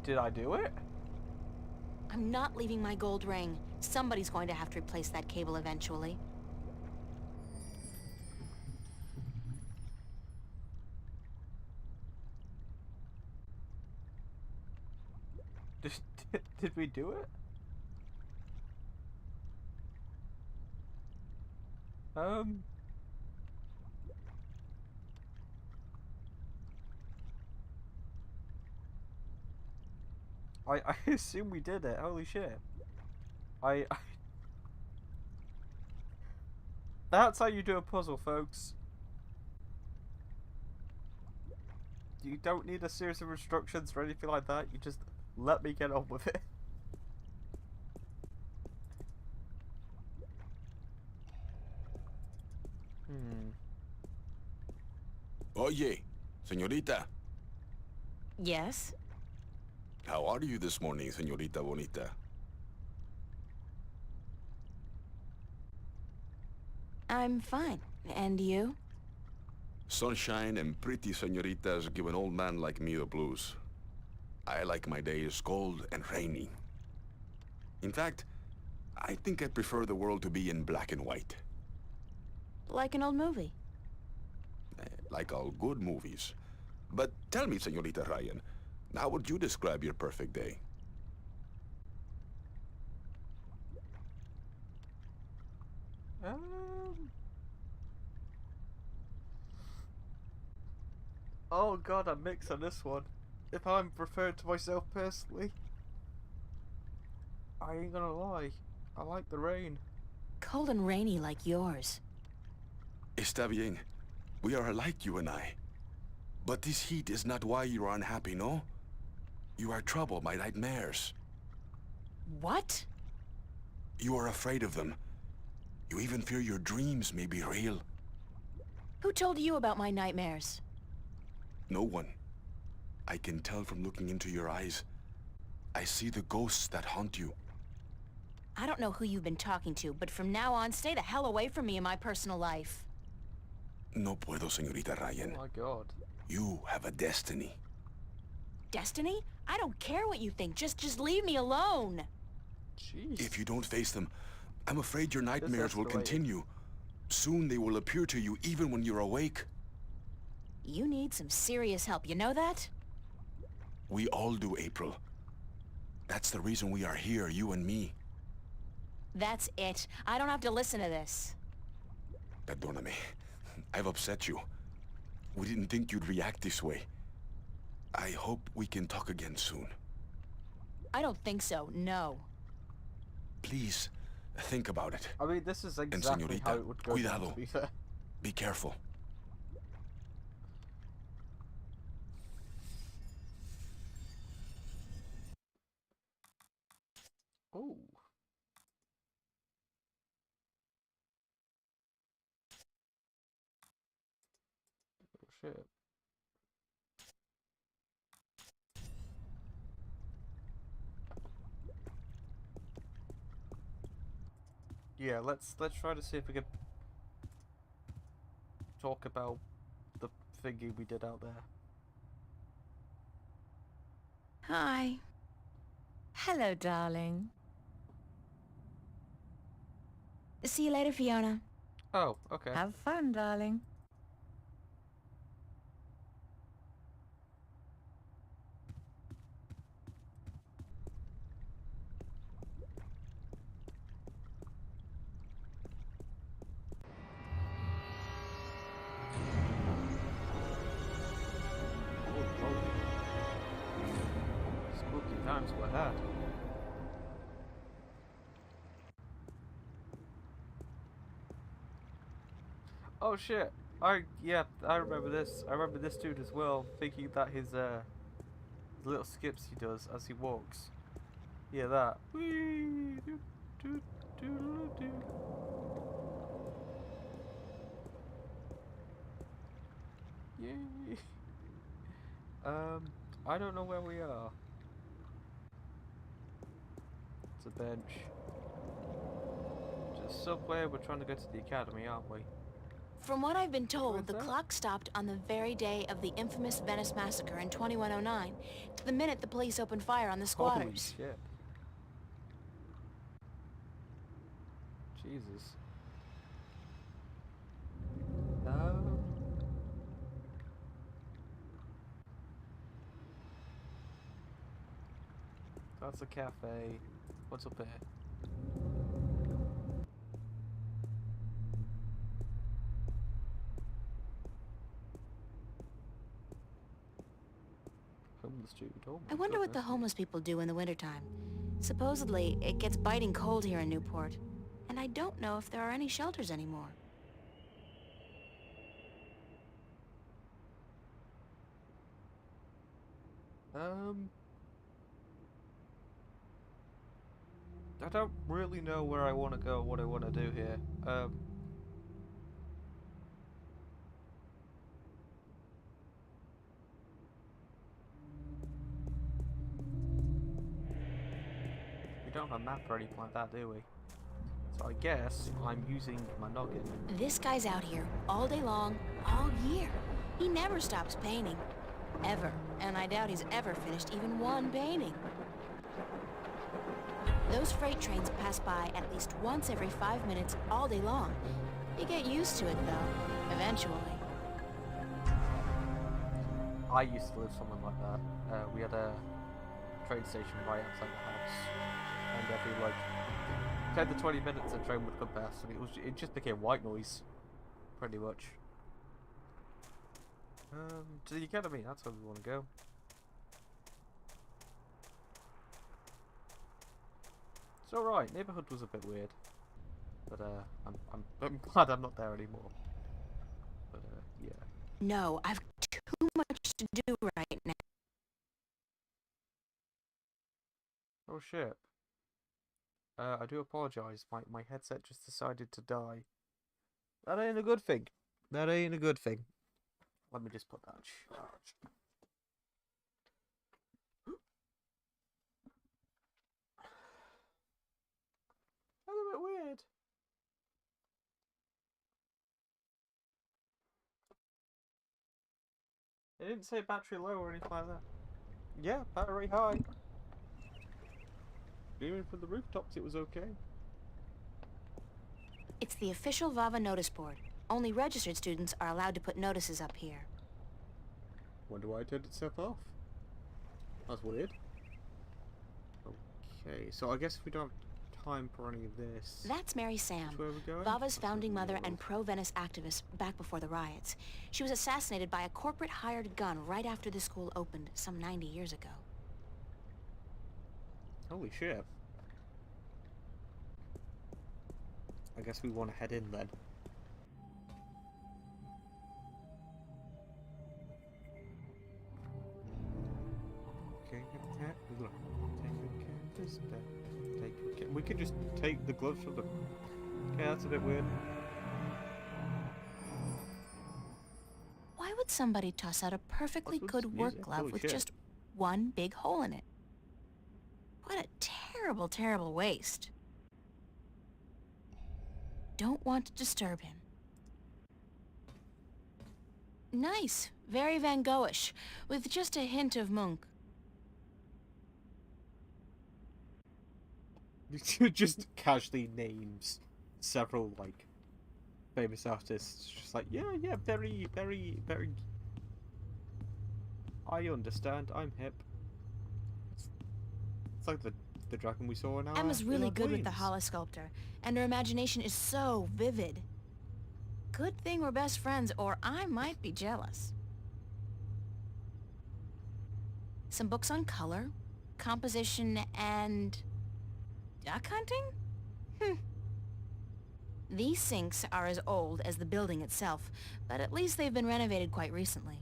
Did I do it? I'm not leaving my gold ring. Somebody's going to have to replace that cable eventually. Did we do it? I assume we did it. Holy shit. That's how you do a puzzle, folks. You don't need a series of instructions or anything like that. You just let me get on with it. Oye, señorita. Yes? How are you this morning, señorita bonita? I'm fine. And you? Sunshine and pretty señoritas give an old man like me the blues. I like my days cold and rainy. In fact, I think I prefer the world to be in black and white. Like an old movie. Like all good movies. But tell me, señorita Ryan, how would you describe your perfect day? Oh god, I'm mixed on this one. If I'm referring to myself personally, I ain't gonna lie. I like the rain. Cold and rainy like yours. Está bien. We are alike, you and I. But this heat is not why you are unhappy, no? You are troubled by nightmares. What? You are afraid of them. You even fear your dreams may be real. Who told you about my nightmares? No one. I can tell from looking into your eyes. I see the ghosts that haunt you. I don't know who you've been talking to, but from now on, stay the hell away from me in my personal life. No puedo, señorita Ryan. Oh my god. You have a destiny. Destiny? I don't care what you think. Just leave me alone. Jeez. If you don't face them, I'm afraid your nightmares will escalated. continue. Soon they will appear to you even when you're awake. You need some serious help, you know that? We all do, April. That's the reason we are here, you and me. That's it. I don't have to listen to this. Perdóname. I've upset you. We didn't think you'd react this way. I hope we can talk again soon. I don't think so, no. Please, think about it. I mean, this is exactly how it would go down, cuidado. to be fair. Be careful. Oh. Oh shit. Yeah, let's try to see if we can talk about the thingy we did out there. Hi. Hello, darling. See you later, Fiona. Oh, okay. Have fun, darling. Spooky times were had. Oh shit! I remember this. I remember this dude as well, thinking that his little skips he does as he walks. Yeah, that. Whee! Doo, doo, doo, doo. Yay! I don't know where we are. It's a bench. Just somewhere. We're trying to go to the academy, aren't we? From what I've been told, the that? clock stopped on the very day of the infamous Venice massacre in 2109, to the minute the police opened fire on the Holy squatters. shit. Jesus. That's a cafe. What's up there? Christmas, dude. Oh my I wonder what the goodness. homeless people do in the wintertime. Supposedly, it gets biting cold here in Newport. And I don't know if there are any shelters anymore. I don't really know where I want to go, what I want to do here. We don't have a map or anything like that, do we? So I guess I'm using my noggin. This guy's out here all day long, all year. He never stops painting. Ever. And I doubt he's ever finished even one painting. Those freight trains pass by at least once every 5 minutes all day long. You get used to it, though, eventually. I used to live somewhere like that. We had a train station right outside the house. And every, like, 10 to 20 minutes a train would come past, and it just became white noise. Pretty much. To the academy, that's where we want to go. It's alright, neighborhood was a bit weird. But I'm glad I'm not there anymore. But yeah. No, I've too much to do right now. Oh shit. I do apologize. My headset just decided to die. That ain't a good thing. That ain't a good thing. Let me just put that in charge. That's a bit weird. It didn't say battery low or anything like that. Yeah, battery high. Even from the rooftops it was okay. It's the official VAVA notice board. Only registered students are allowed to put notices up here. Wonder why it turned itself off. That's weird. Okay, so I guess we don't have time for any of this. That's Mary Sam, That's where we're going? VAVA's That's founding where we're mother going. and pro-Venice activist back before the riots. She was assassinated by a corporate hired gun right after the school opened some 90 years ago. Holy shit. I guess we want to head in then. Okay, look. Take your canvas back. Take your we could just take the gloves from the... Okay, that's a bit weird. Why would somebody toss out a perfectly What's good this work music? glove Holy with shit. just one big hole in it? What a terrible, terrible waste. Don't want to disturb him. Nice. Very Van Goghish, with just a hint of Munch. Just casually names several, like, famous artists. Just like, yeah, very, very, very... I understand, I'm hip. It's like the dragon we saw in our... Emma's in really our good with the dreams. Hala sculptor, and her imagination is so vivid. Good thing we're best friends, or I might be jealous. Some books on color, composition, and... duck hunting? These sinks are as old as the building itself, but at least they've been renovated quite recently.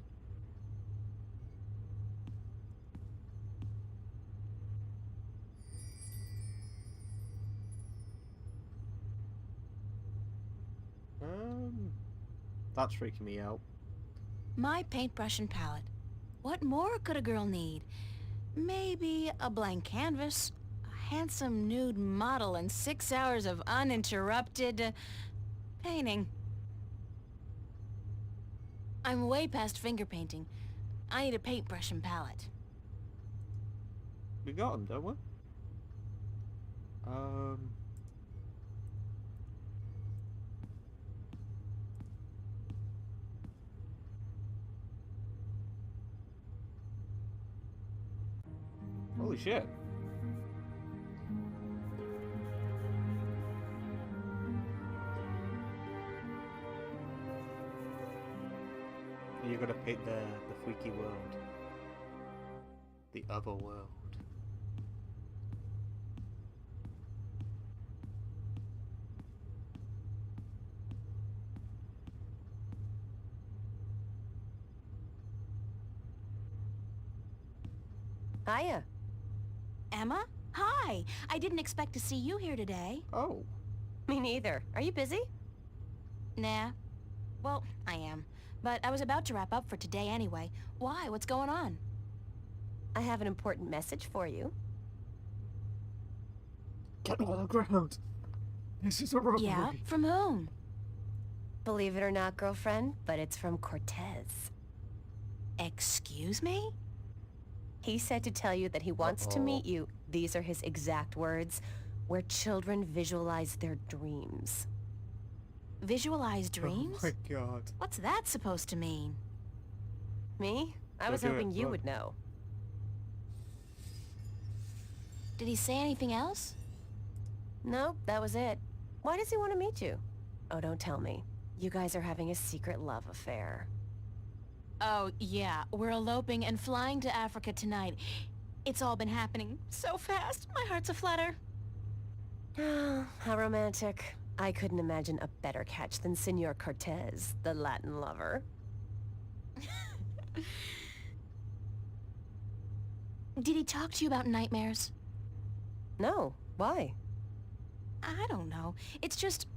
That's freaking me out. My paintbrush and palette. What more could a girl need? Maybe a blank canvas, a handsome nude model, and 6 hours of uninterrupted painting. I'm way past finger painting. I need a paintbrush and palette. We got them, don't we? Holy shit. You're gonna paint the freaky world. The other world. Hiya. Emma? Hi! I didn't expect to see you here today. Oh. Me neither. Are you busy? Nah. Well, I am. But I was about to wrap up for today anyway. Why? What's going on? I have an important message for you. Get on the ground. This is a robbery. Yeah? From whom? Believe it or not, girlfriend, but it's from Cortez. Excuse me? He said to tell you that he wants to meet you, these are his exact words, where children visualize their dreams. Visualize dreams? Oh my god. What's that supposed to mean? Me? I was do it, hoping you look. would know. Did he say anything else? Nope, that was it. Why does he want to meet you? Oh, don't tell me. You guys are having a secret love affair. Oh, yeah. We're eloping and flying to Africa tonight. It's all been happening so fast. My heart's aflutter. How romantic. I couldn't imagine a better catch than Senor Cortez, the Latin lover. Did he talk to you about nightmares? No. Why? I don't know. It's just...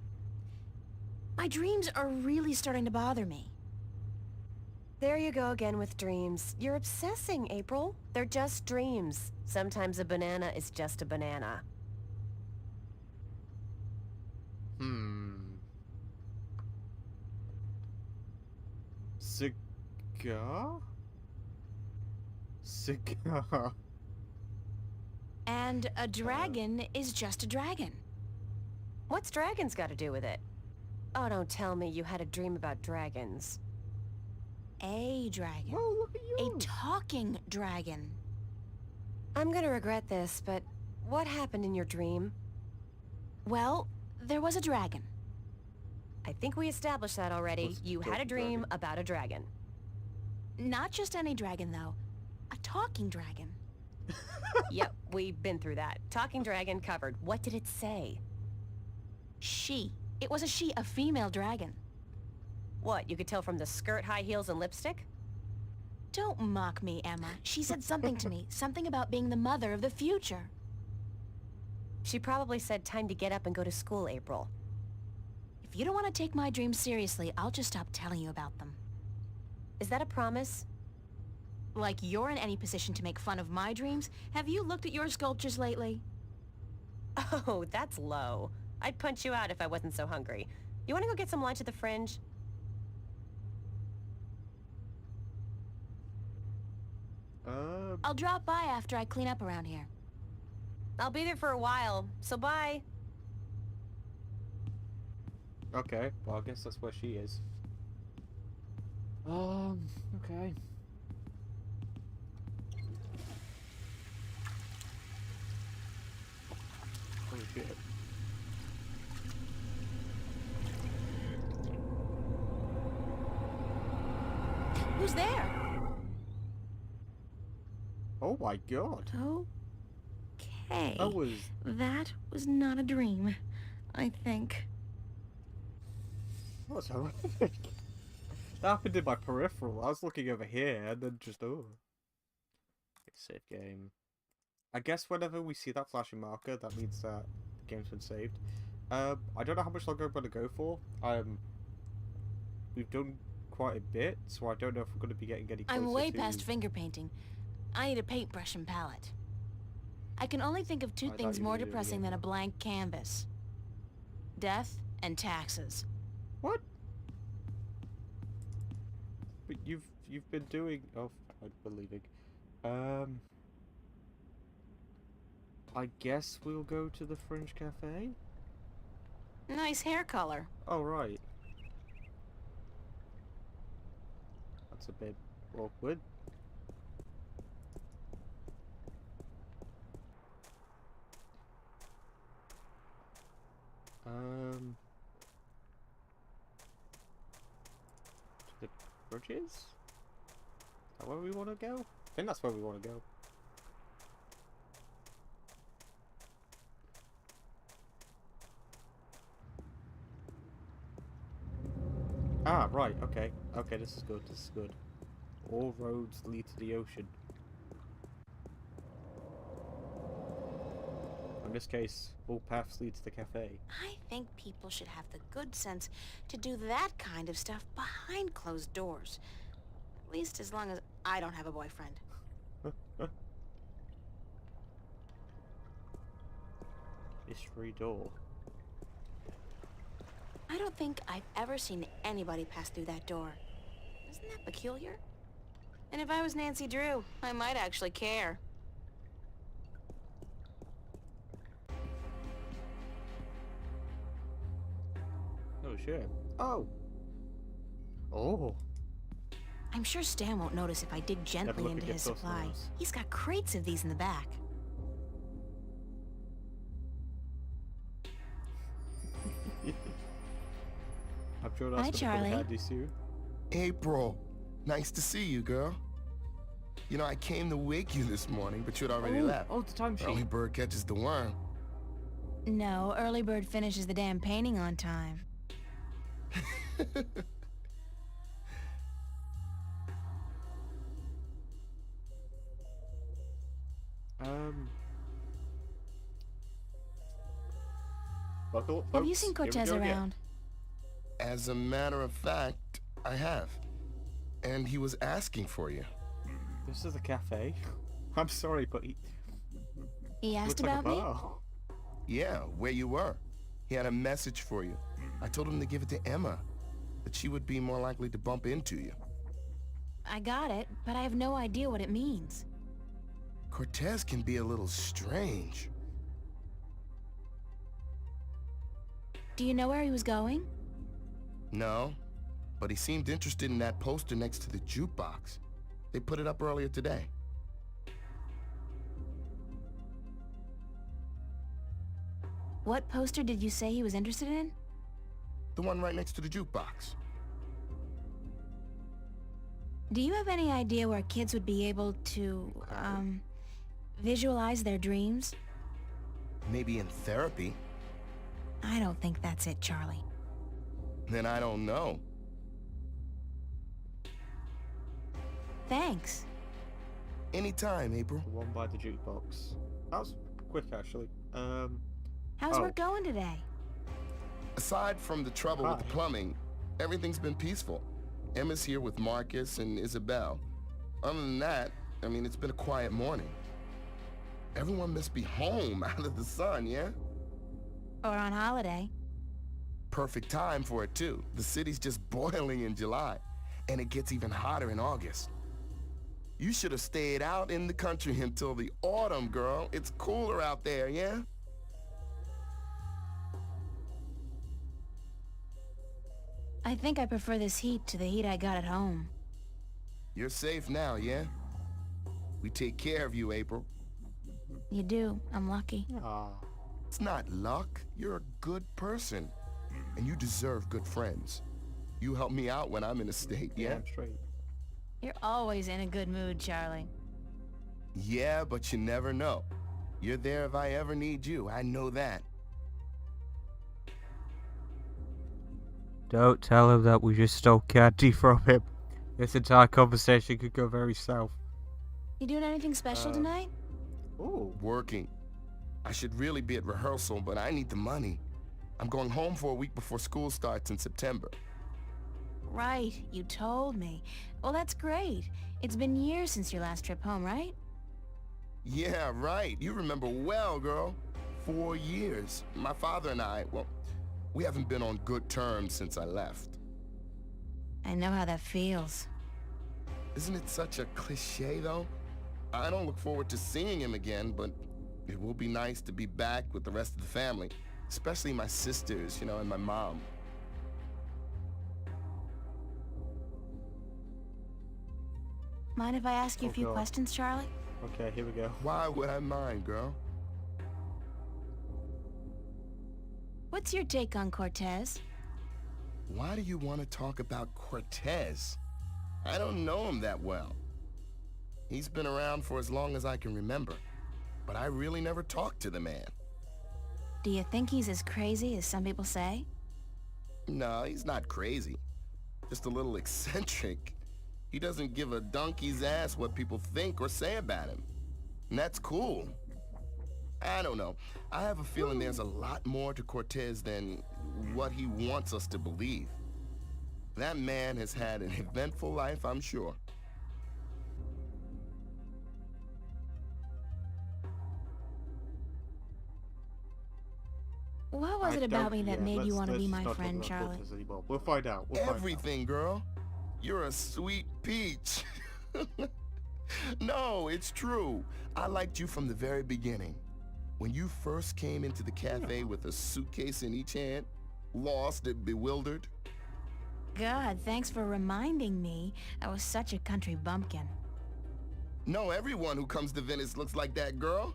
my dreams are really starting to bother me. There you go again with dreams. You're obsessing, April. They're just dreams. Sometimes a banana is just a banana. Cigar? Cigar. And a dragon is just a dragon. What's dragons got to do with it? Oh, don't tell me you had a dream about dragons. A dragon. Oh, look at you. A talking dragon. I'm gonna regret this, but what happened in your dream? Well, there was a dragon. I think we established that already. What's You a had a dream dragon? about a dragon. Not just any dragon, though. A talking dragon. Yep, we've been through that. Talking dragon covered. What did it say? She. It was a she, a female dragon. What, you could tell from the skirt, high heels, and lipstick? Don't mock me, Emma. She said something to me. Something about being the mother of the future. She probably said time to get up and go to school, April. If you don't want to take my dreams seriously, I'll just stop telling you about them. Is that a promise? Like you're in any position to make fun of my dreams? Have you looked at your sculptures lately? Oh, that's low. I'd punch you out if I wasn't so hungry. You want to go get some lunch at the Fringe? I'll drop by after I clean up around here. I'll be there for a while, so bye. Okay, well, I guess that's where she is. Okay. Holy shit. Who's there? Oh my god. Okay. That was not a dream, I think. What's horrific? That happened in my peripheral. I was looking over here and then just okay, save game. I guess whenever we see that flashing marker, that means that the game's been saved. I don't know how much longer I'm gonna go for. We've done quite a bit, so I don't know if we're gonna be getting any closer I'm way to... past finger painting. I need a paintbrush and palette. I can only think of two I thought things you more needed a depressing than a game. blank canvas. Death and taxes. What? But you've been doing... Oh, I'm believing. I guess we'll go to the Fringe Cafe? Nice hair color. Oh, right. That's a bit awkward. To the bridges? Is that where we want to go? I think that's where we want to go. Ah, right, okay. Okay, this is good, this is good. All roads lead to the ocean. In this case, all paths lead to the cafe. I think people should have the good sense to do that kind of stuff behind closed doors. At least as long as I don't have a boyfriend. Mystery door. I don't think I've ever seen anybody pass through that door. Isn't that peculiar? And if I was Nancy Drew, I might actually care. Oh, shit. Oh! Oh! I'm sure Stan won't notice if I dig gently into his supply. He's got crates of these in the back. I'm sure that's Hi, Charlie. Handy soon. April, nice to see you, girl. You know, I came to wake you this morning, but you'd already left. Oh, the time sheet. Early bird catches the worm. No, early bird finishes the damn painting on time. Buckle, Have you folks. seen Here we Cortez go again. around? As a matter of fact, I have. And he was asking for you. This is a cafe. I'm sorry, but He asked looks like a about me? bar. Yeah, where you were. He had a message for you. I told him to give it to Emma, that she would be more likely to bump into you. I got it, but I have no idea what it means. Cortez can be a little strange. Do you know where he was going? No, but he seemed interested in that poster next to the jukebox. They put it up earlier today. What poster did you say he was interested in? The one right next to the jukebox. Do you have any idea where kids would be able to, visualize their dreams? Maybe in therapy. I don't think that's it, Charlie. Then I don't know. Thanks. Anytime, April. The one by the jukebox. That was quick, actually. How's work going today? Aside from the trouble with the plumbing, everything's been peaceful. Emma's here with Marcus and Isabel. Other than that, I mean, it's been a quiet morning. Everyone must be home out of the sun, yeah? Or on holiday. Perfect time for it, too. The city's just boiling in July, and it gets even hotter in August. You should have stayed out in the country until the autumn, girl. It's cooler out there, yeah? I think I prefer this heat to the heat I got at home. You're safe now, yeah? We take care of you, April. You do. I'm lucky. Ah. It's not luck. You're a good person. And you deserve good friends. You help me out when I'm in a state, yeah? I'm straight. You're always in a good mood, Charlie. Yeah, but you never know. You're there if I ever need you. I know that. Don't tell him that we just stole candy from him. This entire conversation could go very south. You doing anything special tonight? Ooh. Working. I should really be at rehearsal, but I need the money. I'm going home for a week before school starts in September. Right, you told me. Well, that's great. It's been years since your last trip home, right? Yeah, right. You remember well, girl. 4 years. My father and I, well, we haven't been on good terms since I left. I know how that feels. Isn't it such a cliche, though? I don't look forward to seeing him again, but it will be nice to be back with the rest of the family. Especially my sisters, you know, and my mom. Mind if I ask you a few questions, Charlie? Okay, here we go. Why would I mind, girl? What's your take on Cortez? Why do you want to talk about Cortez? I don't know him that well. He's been around for as long as I can remember, but I really never talked to the man. Do you think he's as crazy as some people say? No, he's not crazy. Just a little eccentric. He doesn't give a donkey's ass what people think or say about him. And that's cool. I don't know. I have a feeling there's a lot more to Cortez than what he wants us to believe. That man has had an eventful life, I'm sure. What was it about me that made you want to be my friend, Charlie? We'll find out. Everything, girl. You're a sweet peach. No, it's true. I liked you from the very beginning. When you first came into the cafe with a suitcase in each hand, lost and bewildered. God, thanks for reminding me. I was such a country bumpkin. No, everyone who comes to Venice looks like that, girl.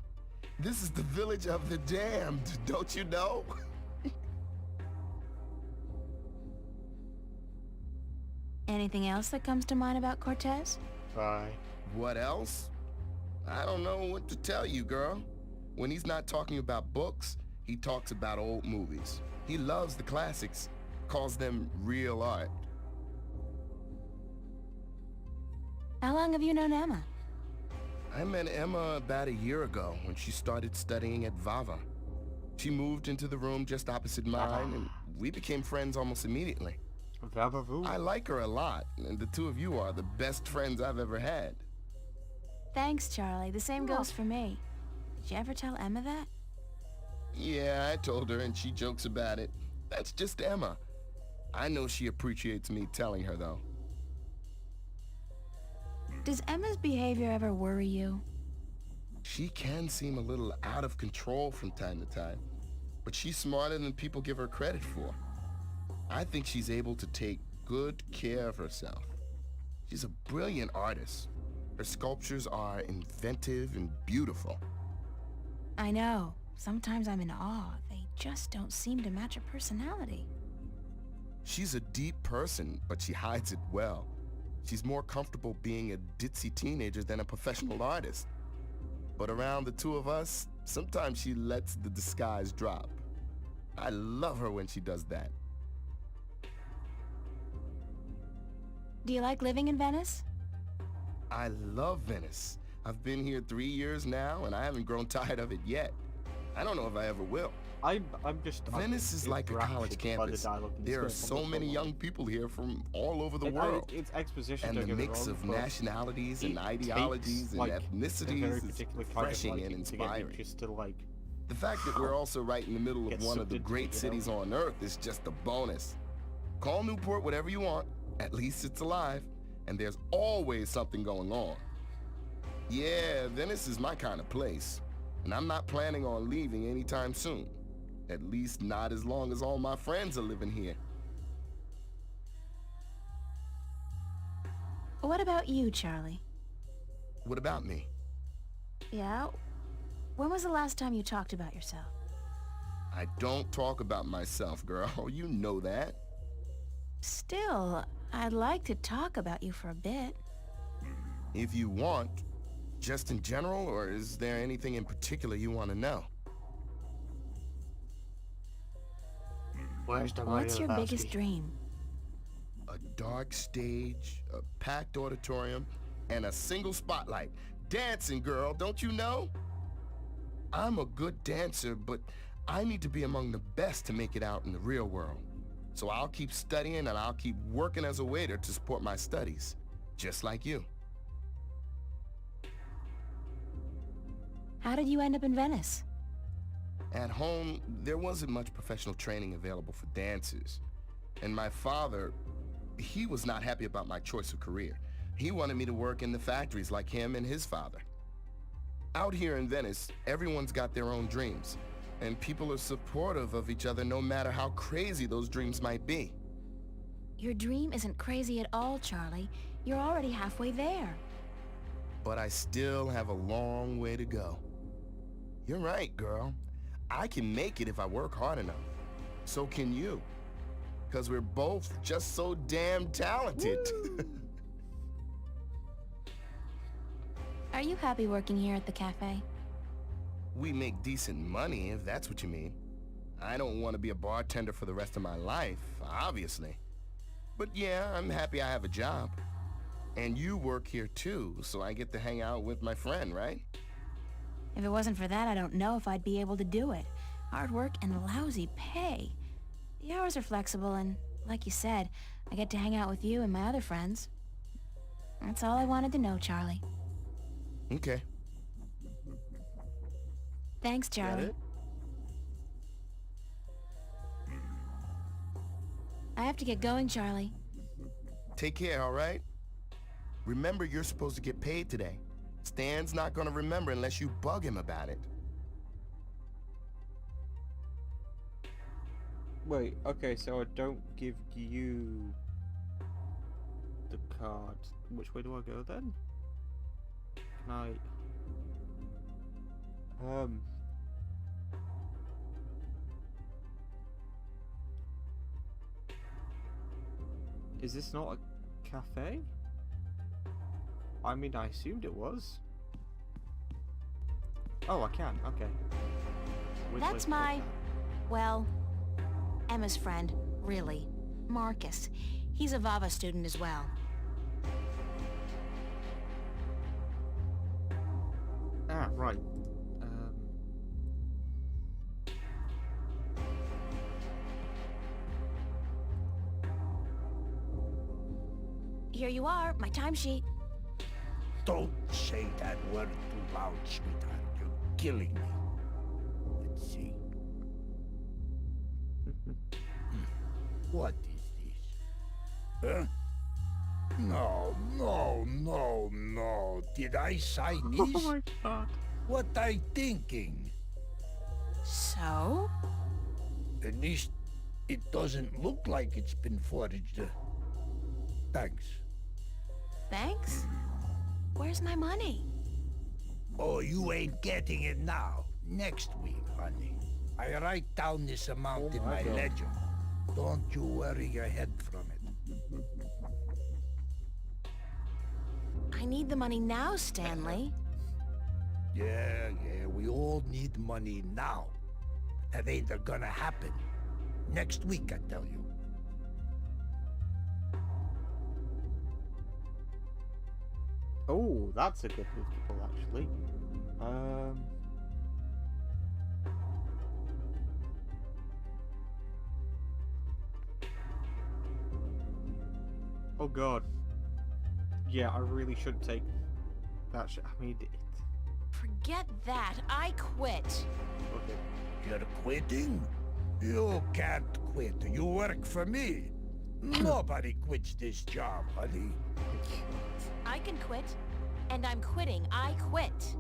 This is the village of the damned, don't you know? Anything else that comes to mind about Cortez? Bye. What else? I don't know what to tell you, girl. When he's not talking about books, he talks about old movies. He loves the classics, calls them real art. How long have you known Emma? I met Emma about a year ago when she started studying at Vava. She moved into the room just opposite mine, and we became friends almost immediately. I like her a lot, and the two of you are the best friends I've ever had. Thanks, Charlie. The same goes for me. Did you ever tell Emma that? Yeah, I told her, and she jokes about it. That's just Emma. I know she appreciates me telling her, though. Does Emma's behavior ever worry you? She can seem a little out of control from time to time, but she's smarter than people give her credit for. I think she's able to take good care of herself. She's a brilliant artist. Her sculptures are inventive and beautiful. I know. Sometimes I'm in awe. They just don't seem to match her personality. She's a deep person, but she hides it well. She's more comfortable being a ditzy teenager than a professional artist. But around the two of us, sometimes she lets the disguise drop. I love her when she does that. Do you like living in Venice? I love Venice. I've been here 3 years now, and I haven't grown tired of it yet. I don't know if I ever will. Venice is like a college campus. There are so many young people here from all over the world. It's exposition, and the mix of nationalities and ideologies and ethnicities is refreshing and inspiring. The fact that we're also right in the middle of one of the great cities on Earth is just a bonus. Call Newport whatever you want. At least it's alive, and there's always something going on. Yeah, Venice is my kind of place, and I'm not planning on leaving anytime soon. At least not as long as all my friends are living here. What about you, Charlie? What about me? Yeah? When was the last time you talked about yourself? I don't talk about myself, girl. You know that. Still, I'd like to talk about you for a bit. If you want. Just in general, or is there anything in particular you want to know? What's your biggest dream? A dark stage, a packed auditorium, and a single spotlight. Dancing, girl, don't you know? I'm a good dancer, but I need to be among the best to make it out in the real world. So I'll keep studying and I'll keep working as a waiter to support my studies, just like you. How did you end up in Venice? At home, there wasn't much professional training available for dancers. And my father, he was not happy about my choice of career. He wanted me to work in the factories like him and his father. Out here in Venice, everyone's got their own dreams, and people are supportive of each other no matter how crazy those dreams might be. Your dream isn't crazy at all, Charlie. You're already halfway there. But I still have a long way to go. You're right, girl. I can make it if I work hard enough. So can you. Because we're both just so damn talented. Are you happy working here at the cafe? We make decent money, if that's what you mean. I don't want to be a bartender for the rest of my life, obviously. But yeah, I'm happy I have a job. And you work here too, so I get to hang out with my friend, right? If it wasn't for that, I don't know if I'd be able to do it. Hard work and lousy pay. The hours are flexible and, like you said, I get to hang out with you and my other friends. That's all I wanted to know, Charlie. Okay. Thanks, Charlie. I have to get going, Charlie. Take care, all right? Remember, you're supposed to get paid today. Stan's not gonna remember unless you bug him about it. Wait, okay, so I don't give you the card. Which way do I go then? Can I... Is this not a cafe? I mean, I assumed it was. Oh, I can, okay. That's my... well... Emma's friend, really. Marcus. He's a Vava student as well. Ah, right. Here you are, my timesheet. Don't say that word too loud, sweetheart. You're killing me. Let's see. What is this? Huh? No, no, no, no. Did I sign this? Oh my god. What I thinking? So? At least it doesn't look like it's been forged. Thanks. Thanks? Where's my money? Oh, you ain't getting it now. Next week, honey. I write down this amount in my ledger. Don't you worry your head from it. I need the money now, Stanley. Yeah, we all need money now. That ain't gonna happen. Next week, I tell you. Oh, that's a good move to pull, actually. Oh god. Yeah, I really should take that shit. I mean, Forget that. I quit. Okay. You're quitting? You can't quit. You work for me. Nobody quits this job, honey. I can quit. And I'm quitting. I quit.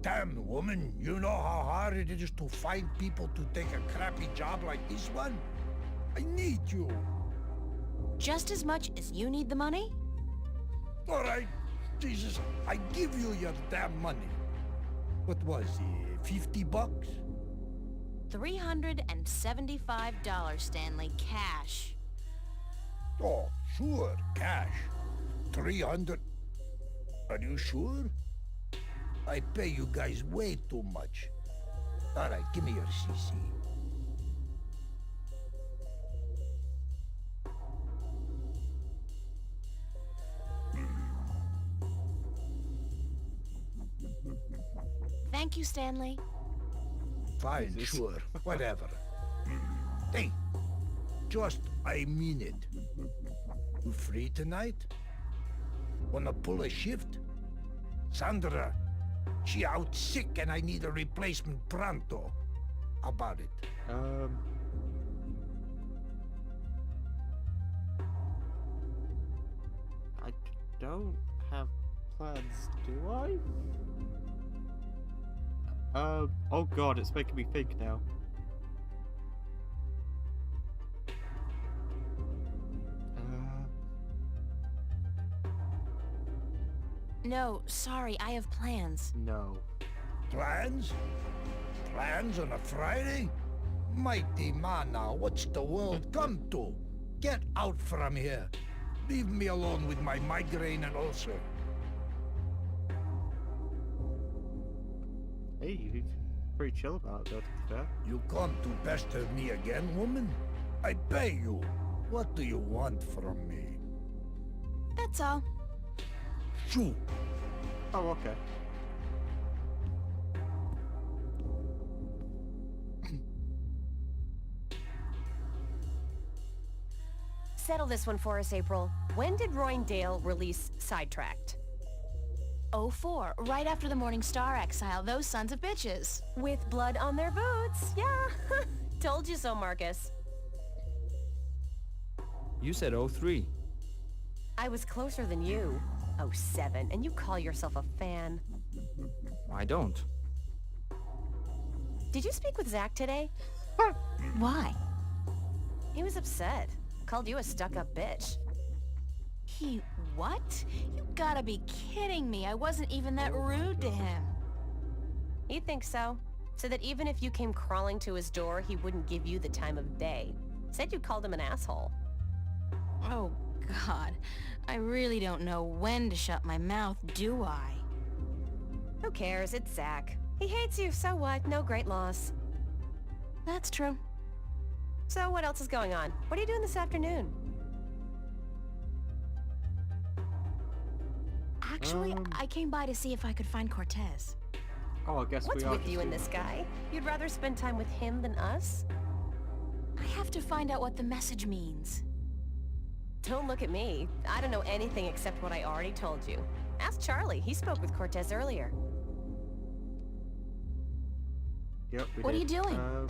Damn, woman. You know how hard it is to find people to take a crappy job like this one? I need you. Just as much as you need the money? All right. Jesus, I give you your damn money. What was it, 50 bucks? $375, Stanley, cash. Oh, sure, cash. 300. Are you sure? I pay you guys way too much. All right, give me your CC. Thank you, Stanley. Fine, sure, whatever. Hey, just, I mean it. You free tonight? Wanna pull a shift? Sandra, she out sick and I need a replacement pronto. How about it? I don't have plans, do I? Oh god, it's making me think now. No, sorry, I have plans. No. Plans? Plans on a Friday? Mighty mana, what's the world come to? Get out from here. Leave me alone with my migraine and ulcer. Hey, you're pretty chill about it, though, to be fair. You come to pester me again, woman? I pay you. What do you want from me? That's all. Shoo! Oh, okay. Settle this one for us, April. When did Roindale release Sidetracked? 04, right after the Morning Star exile, those sons of bitches. With blood on their boots, yeah. Told you so, Marcus. You said 03. I was closer than you. 07, and you call yourself a fan. I don't. Did you speak with Zach today? Why? He was upset. Called you a stuck-up bitch. He what? You gotta be kidding me. I wasn't even that rude to him. He thinks so. Said that even if you came crawling to his door, he wouldn't give you the time of day. Said you called him an asshole. Oh, God. I really don't know when to shut my mouth, do I? Who cares? It's Zach. He hates you, so what? No great loss. That's true. So what else is going on? What are you doing this afternoon? Actually, I came by to see if I could find Cortez. Oh, I guess What's we are with you and this guy? You'd rather spend time with him than us? I have to find out what the message means. Don't look at me. I don't know anything except what I already told you. Ask Charlie. He spoke with Cortez earlier. Yep, we What did. are you doing?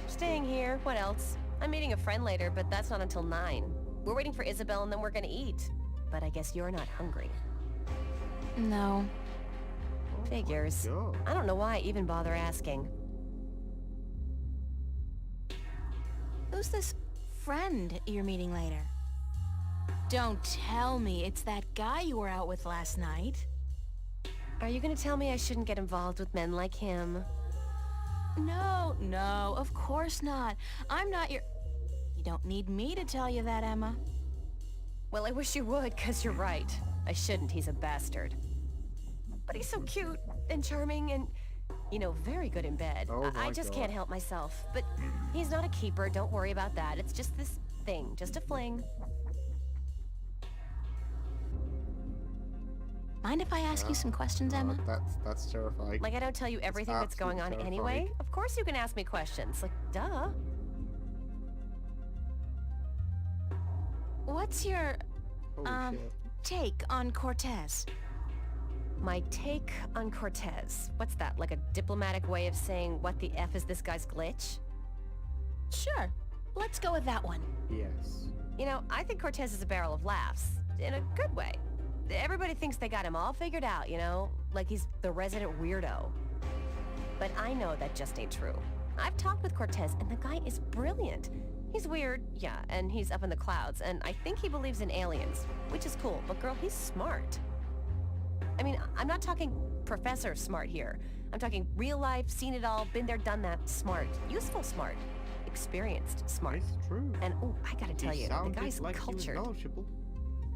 Staying here. What else? I'm meeting a friend later, but that's not until 9. We're waiting for Isabel and then we're gonna eat. But I guess you're not hungry. No. Figures. God. I don't know why I even bother asking. Who's this friend you're meeting later? Don't tell me it's that guy you were out with last night. Are you gonna tell me I shouldn't get involved with men like him? No, of course not. I'm not your... You don't need me to tell you that, Emma. Well, I wish you would, 'cause you're right. I shouldn't, he's a bastard. But he's so cute and charming and, you know, very good in bed. Oh I my just God. can't help myself. But he's not a keeper, don't worry about that. It's just this thing, just a fling. Mind if I ask you some questions, Emma? That's terrifying. Like I don't tell you everything that's going on absolutely anyway? terrifying. Of course you can ask me questions. Like, duh. What's your, Holy shit. take on Cortez? My take on Cortez. What's that, like a diplomatic way of saying what the F is this guy's glitch? Sure. Let's go with that one. Yes. You know, I think Cortez is a barrel of laughs. In a good way. Everybody thinks they got him all figured out, you know? Like he's the resident weirdo. But I know that just ain't true. I've talked with Cortez, and the guy is brilliant. He's weird, yeah, and he's up in the clouds, and I think he believes in aliens, which is cool, but girl, he's smart. I mean, I'm not talking professor smart here. I'm talking real life, seen it all, been there, done that, smart. Useful smart. Experienced smart. It's true. And, oh, I gotta tell you, the sounded guy's like he was cultured. knowledgeable.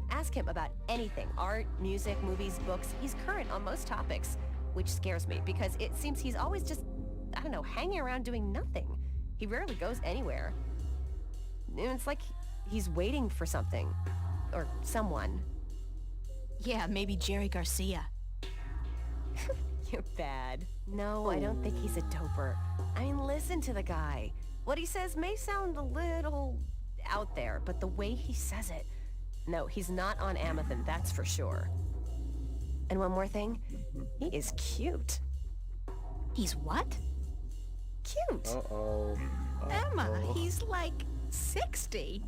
Ask him about anything, art, music, movies, books. He's current on most topics, which scares me because it seems he's always just, I don't know, hanging around doing nothing. He rarely goes anywhere. And it's like he's waiting for something. Or someone. Yeah, maybe Jerry Garcia. You're bad. No, I don't think he's a doper. I mean, listen to the guy. What he says may sound a little out there, but the way he says it... No, he's not on Amethyst, that's for sure. And one more thing, he is cute. He's what? Cute. Uh-oh. Emma, he's like 60.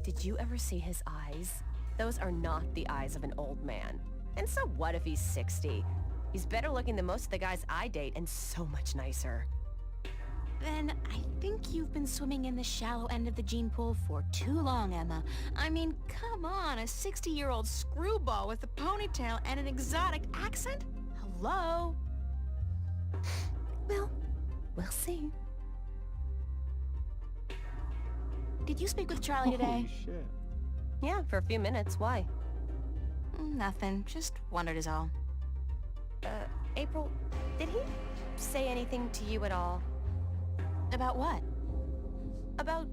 Did you ever see his eyes? Those are not the eyes of an old man. And so what if he's 60? He's better looking than most of the guys I date and so much nicer. Then I think you've been swimming in the shallow end of the gene pool for too long, Emma. I mean, come on, a 60-year-old screwball with a ponytail and an exotic accent? Hello? Well, we'll see. Did you speak with Charlie today? Holy shit. Yeah, for a few minutes. Why? Nothing. Just wondered is all. April, did he say anything to you at all? About what? About,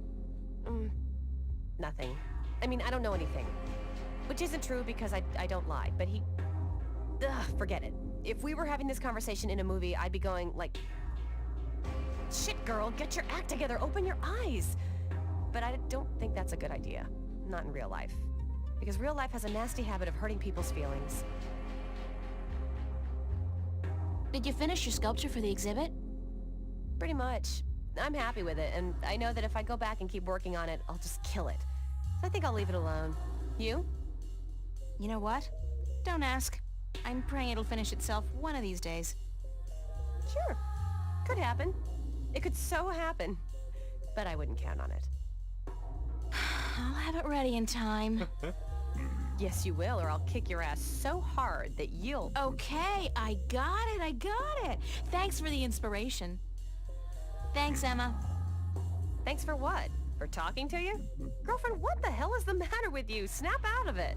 Nothing. I mean, I don't know anything. Which isn't true because I don't lie, but he... Ugh, forget it. If we were having this conversation in a movie, I'd be going, like... Shit, girl, get your act together, open your eyes! But I don't think that's a good idea. Not in real life. Because real life has a nasty habit of hurting people's feelings. Did you finish your sculpture for the exhibit? Pretty much. I'm happy with it, and I know that if I go back and keep working on it, I'll just kill it. So I think I'll leave it alone. You? You know what? Don't ask. I'm praying it'll finish itself one of these days. Sure. Could happen. It could so happen. But I wouldn't count on it. I'll have it ready in time. Yes, you will, or I'll kick your ass so hard that you'll... Okay, I got it. Thanks for the inspiration. Thanks, Emma. Thanks for what? For talking to you? Girlfriend, what the hell is the matter with you? Snap out of it.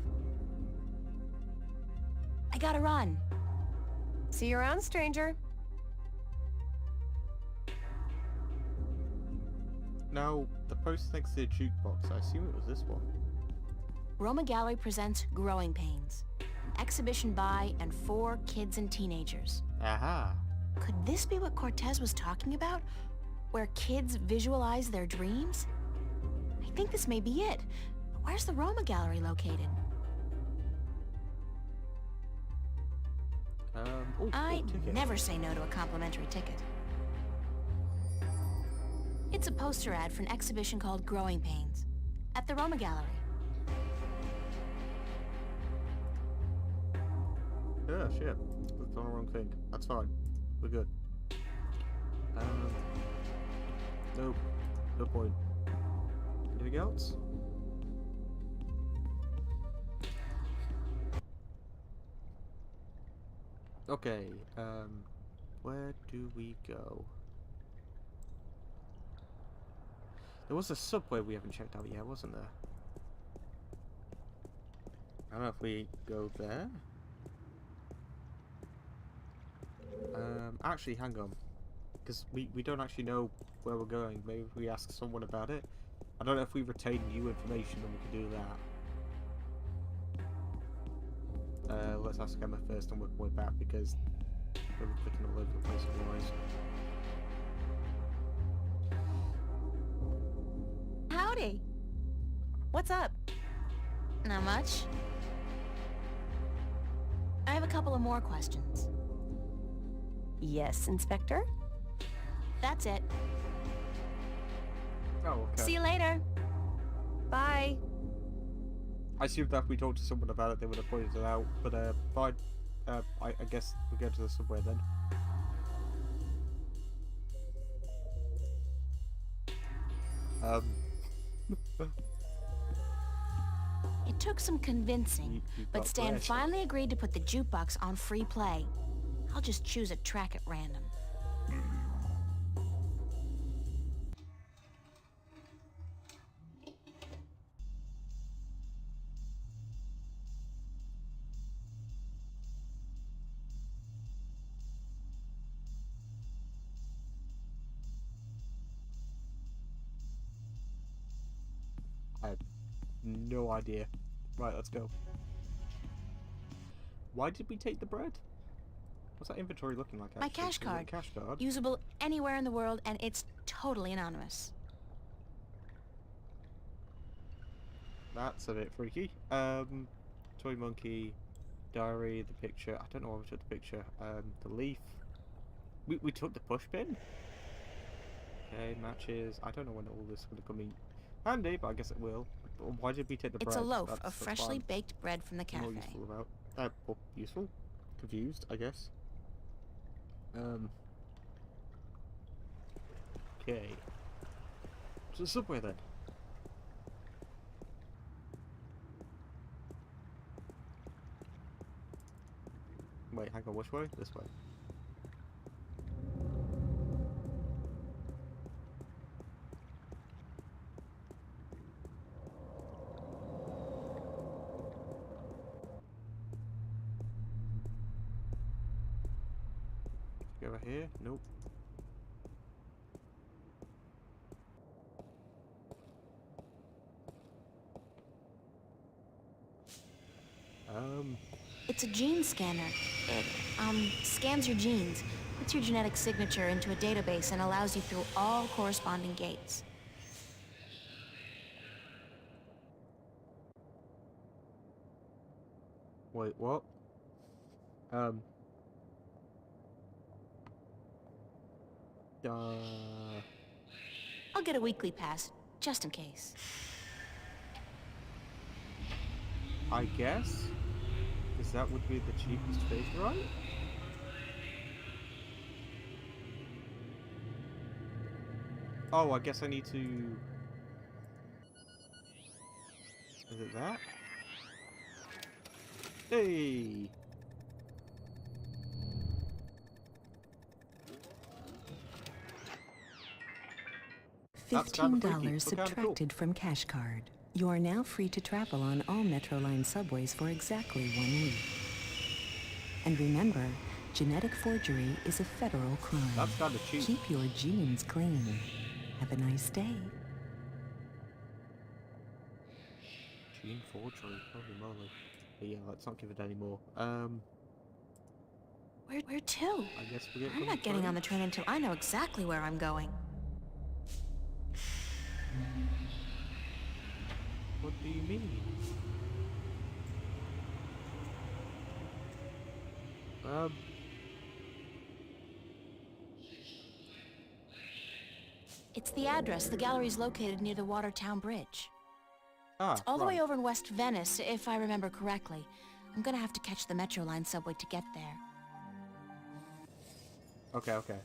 I gotta run. See you around, stranger. Now, the post next to the jukebox, I assume it was this one. Roma Gallery presents Growing Pains, an exhibition by and for kids and teenagers. Aha. Could this be what Cortez was talking about? Where kids visualize their dreams? I think this may be it. But where's the Roma Gallery located? I never say no to a complimentary ticket. It's a poster ad for an exhibition called Growing Pains at the Roma Gallery. Yeah, shit. Clicked on the wrong thing. That's fine. We're good. Nope. No point. Anything else? Okay, where do we go? There was a subway we haven't checked out yet, wasn't there? I don't know if we go there. Actually, hang on. Because we don't actually know where we're going. Maybe if we ask someone about it. I don't know if we retain new information and we can do that. Let's ask Emma first and work our way back because we'll be clicking all over the place otherwise. Howdy. What's up? Not much. I have a couple of more questions. Yes, Inspector? That's it. Oh, okay. See you later. Bye. I assumed that if we talked to someone about it, they would have pointed it out, but fine. I guess we'll go to the subway then. It took some convincing, but Stan finally agreed to put the jukebox on free play. I'll just choose a track at random. I have no idea. Right, let's go. Why did we take the bread? What's that inventory looking like? Actually? My cash card. Cash card. Usable anywhere in the world, and it's totally anonymous. That's a bit freaky. Toy monkey, diary, the picture. I don't know why we took the picture. The leaf. We took the push pin. Okay, matches. I don't know when all this is going to come in handy, but I guess it will. Why did we take the bread? It's a loaf That's of freshly baked bread from the cafe. More useful about. Well, useful? Confused, I guess. Okay. So subway then. Wait, hang on, which way? This way. Go over here? Nope. It's a gene scanner. It, scans your genes, puts your genetic signature into a database, and allows you through all corresponding gates. Wait, what? I'll get a weekly pass, just in case. I guess? Because that would be the cheapest fee, right? Oh, I guess I need to... Is it that? Hey! $15 subtracted from cash card. You are now free to travel on all Metroline subways for exactly 1 week. And remember, genetic forgery is a federal crime. That's kind of cheap. Keep your genes clean. Have a nice day. Gene forgery, holy moly. But yeah, let's not give it any more. Where to? I guess we get I'm not getting on the train until I know exactly where I'm going. What do you mean? It's the address. The gallery's located near the Watertown Bridge. Ah, it's all the way over in West Venice, if I remember correctly. I'm gonna have to catch the Metroline subway to get there. Okay, okay.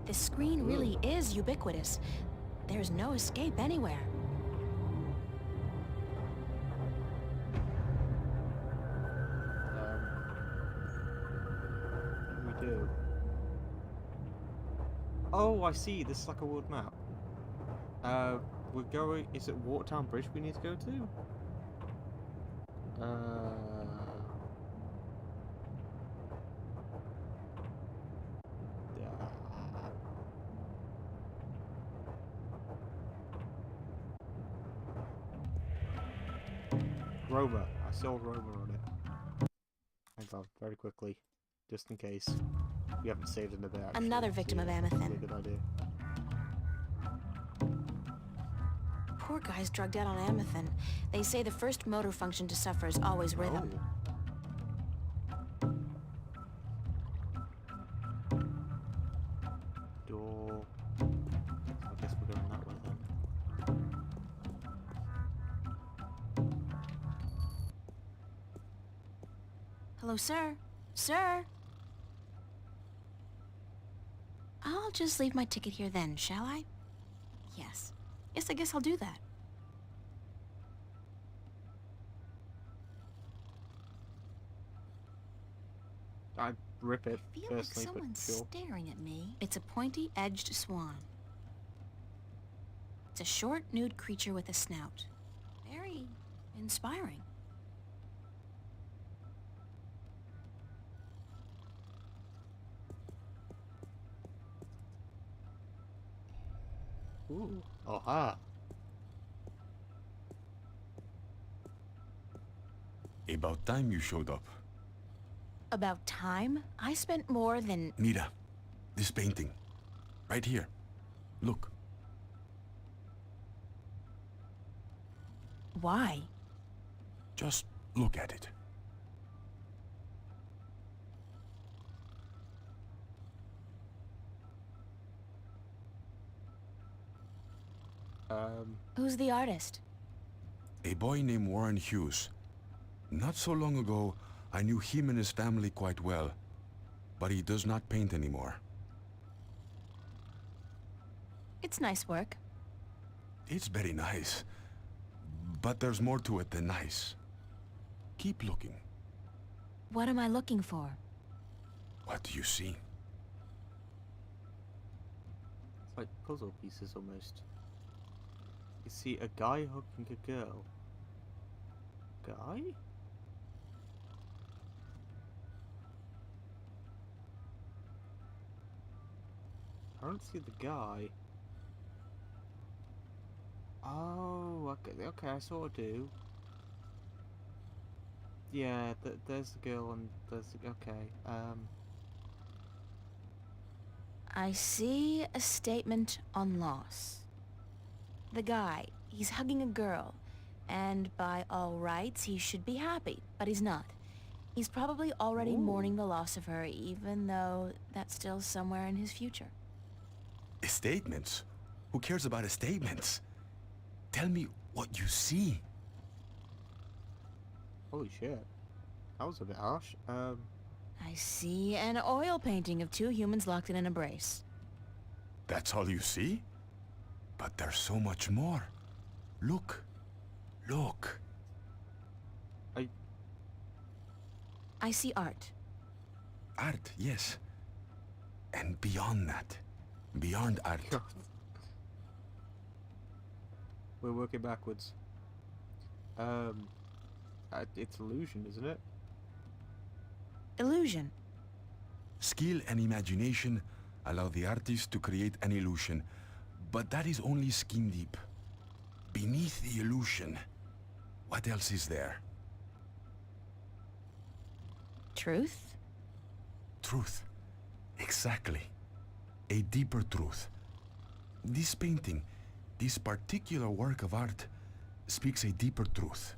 The screen really is ubiquitous. There's no escape anywhere. What do we do? Oh, I see. This is like a world map. We're going... Is it Watertown Bridge we need to go to? Roma. I saw Roma on it. Hang on, very quickly. Just in case. We haven't saved in a bit, actually. Another victim of Amethyst. Good idea. Poor guy's drugged out on Amethyst. They say the first motor function to suffer is always rhythm. Door. I guess we're going that way then. Hello, sir? Sir? I'll just leave my ticket here then, shall I? Yes. Yes, I guess I'll do that. I'd rip it, I feel personally, like someone's but sure. staring at me. It's a pointy-edged swan. It's a short, nude creature with a snout. Very inspiring. Ooh. Aha. About time you showed up. About time? I spent more than... Mira, this painting. Right here. Look. Why? Just look at it. Who's the artist? A boy named Warren Hughes. Not so long ago, I knew him and his family quite well, but he does not paint anymore. It's nice work. It's very nice, But there's more to it than nice. Keep looking. What am I looking for? What do you see? It's like puzzle pieces almost. You see a guy hugging a girl. Guy? I don't see the guy. Oh, okay, I sort of do. Yeah, there's the girl and there's the, okay, I see a statement on loss. The guy, he's hugging a girl, and by all rights, he should be happy, but he's not. He's probably already mourning the loss of her, even though that's still somewhere in his future. Statements? Who cares about statements? Tell me what you see. Holy shit. That was a bit harsh. I see an oil painting of two humans locked in an embrace. That's all you see? But there's so much more. Look. Look. I see art. Art, yes. And beyond that. Beyond art. We're working backwards. It's illusion, isn't it? Illusion. Skill and imagination allow the artist to create an illusion, but that is only skin deep. Beneath the illusion, what else is there? Truth? Truth. Exactly. A deeper truth. This painting, this particular work of art, speaks a deeper truth.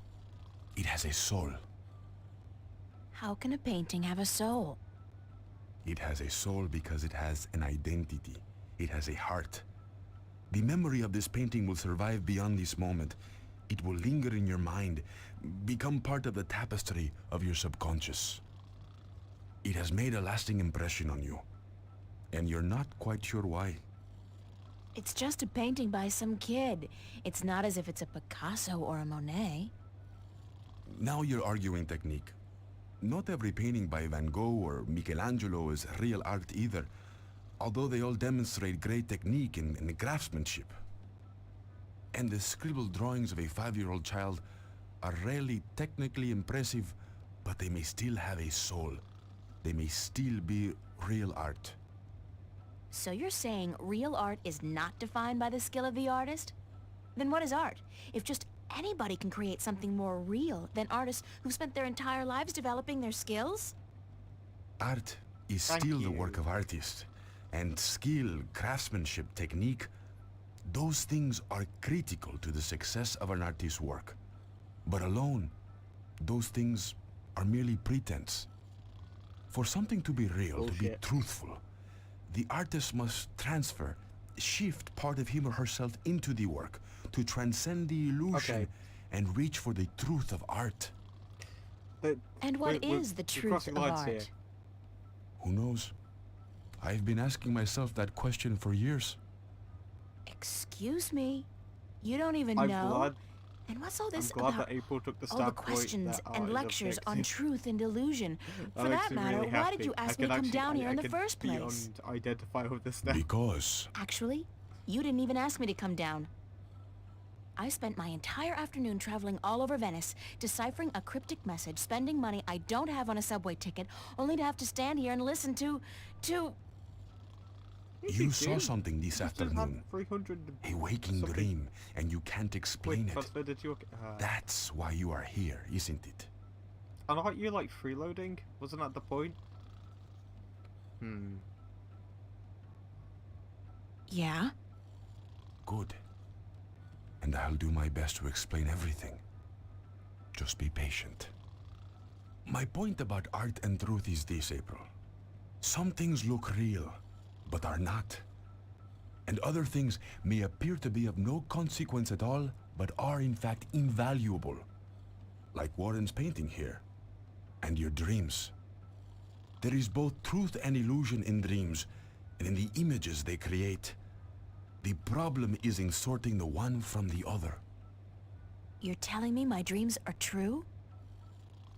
It has a soul. How can a painting have a soul? It has a soul because it has an identity. It has a heart. The memory of this painting will survive beyond this moment. It will linger in your mind, become part of the tapestry of your subconscious. It has made a lasting impression on you, and you're not quite sure why. It's just a painting by some kid. It's not as if it's a Picasso or a Monet. Now you're arguing technique. Not every painting by Van Gogh or Michelangelo is real art either, although they all demonstrate great technique and craftsmanship. And the scribbled drawings of a 5-year-old child are rarely technically impressive, but they may still have a soul. They may still be real art. So you're saying real art is not defined by the skill of the artist? Then what is art? If just anybody can create something more real than artists who've spent their entire lives developing their skills? Art is still the work of artists, and skill, craftsmanship, technique, those things are critical to the success of an artist's work. But alone, those things are merely pretense. For something to be real, to be truthful, the artist must shift part of him or herself into the work to transcend the illusion and reach for the truth of art. And what is the truth of art? Here. Who knows? I've been asking myself that question for years. Excuse me? You don't even I'm know? glad, And what's all this I'm glad about that April took the all the standpoint questions that art and is lectures on objective. truth and illusion? For That that makes me matter, really why did happy. you ask I me to can come down here in the can first place? Identify with this now. Because... Actually, you didn't even ask me to come down. I spent my entire afternoon traveling all over Venice, deciphering a cryptic message, spending money I don't have on a subway ticket, only to have to stand here and listen to... You saw something this afternoon. 300 a waking something. dream, and you can't explain it. Transferred it to your... That's why you are here, isn't it? And aren't you like freeloading? Wasn't that the point? Yeah? Good. And I'll do my best to explain everything. Just be patient. My point about art and truth is this, April. Some things look real, but are not. And other things may appear to be of no consequence at all, but are in fact invaluable. Like Warren's painting here. And your dreams. There is both truth and illusion in dreams, and in the images they create. The problem is in sorting the one from the other. You're telling me my dreams are true?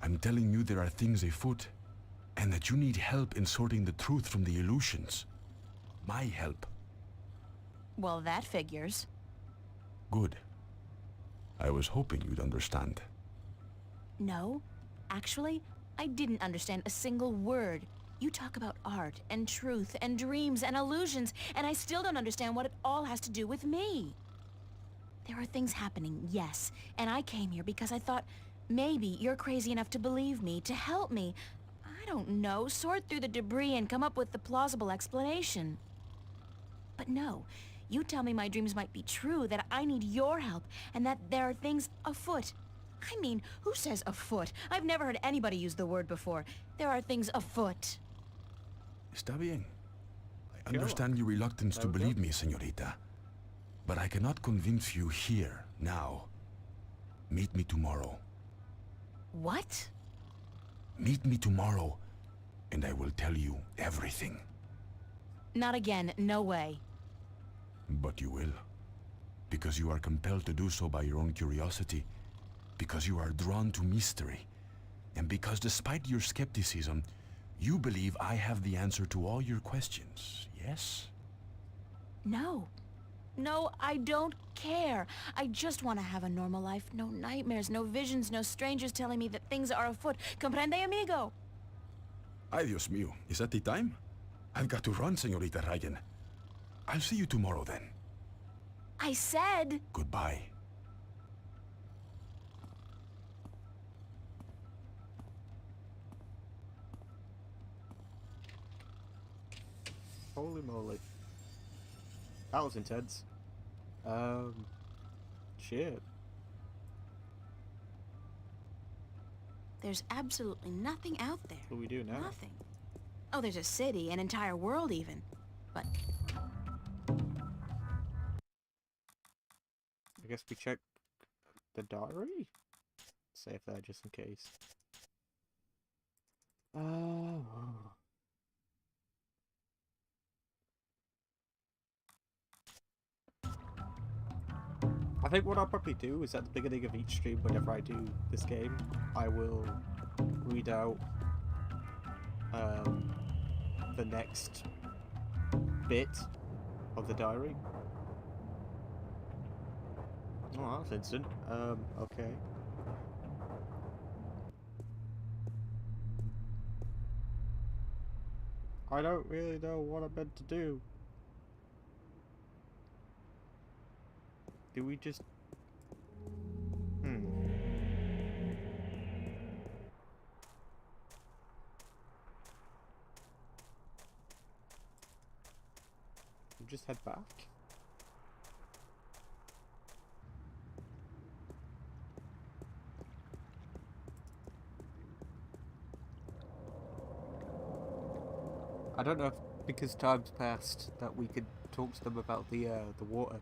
I'm telling you there are things afoot, and that you need help in sorting the truth from the illusions. My help. Well, that figures. Good. I was hoping you'd understand. No, actually, I didn't understand a single word. You talk about art and truth and dreams and illusions, and I still don't understand what it all has to do with me. There are things happening, yes, and I came here because I thought maybe you're crazy enough to believe me, to help me. I don't know, sort through the debris and come up with the plausible explanation. But no, you tell me my dreams might be true, that I need your help, and that there are things afoot. I mean, who says afoot? I've never heard anybody use the word before. There are things afoot. Está bien. I understand your reluctance to believe me, señorita. But I cannot convince you here, now. Meet me tomorrow. What? Meet me tomorrow, and I will tell you everything. Not again, no way. But you will. Because you are compelled to do so by your own curiosity. Because you are drawn to mystery. And because despite your skepticism, you believe I have the answer to all your questions, yes? No. No, I don't care. I just want to have a normal life. No nightmares, no visions, no strangers telling me that things are afoot. Comprende, amigo? Ay, Dios mío. Is that the time? I've got to run, señorita Ryan. I'll see you tomorrow, then. I said... Goodbye. Holy moly. That was intense. Shit. There's absolutely nothing out there. What do we do now? Nothing. Oh, there's a city, an entire world even. But... I guess we check the diary? Save that just in case. I think what I'll probably do is at the beginning of each stream, whenever I do this game, I will read out the next bit of the diary. Oh, that's instant. Okay. I don't really know what I'm meant to do. Do we just... We just head back? I don't know if, because time's passed, that we could talk to them about the water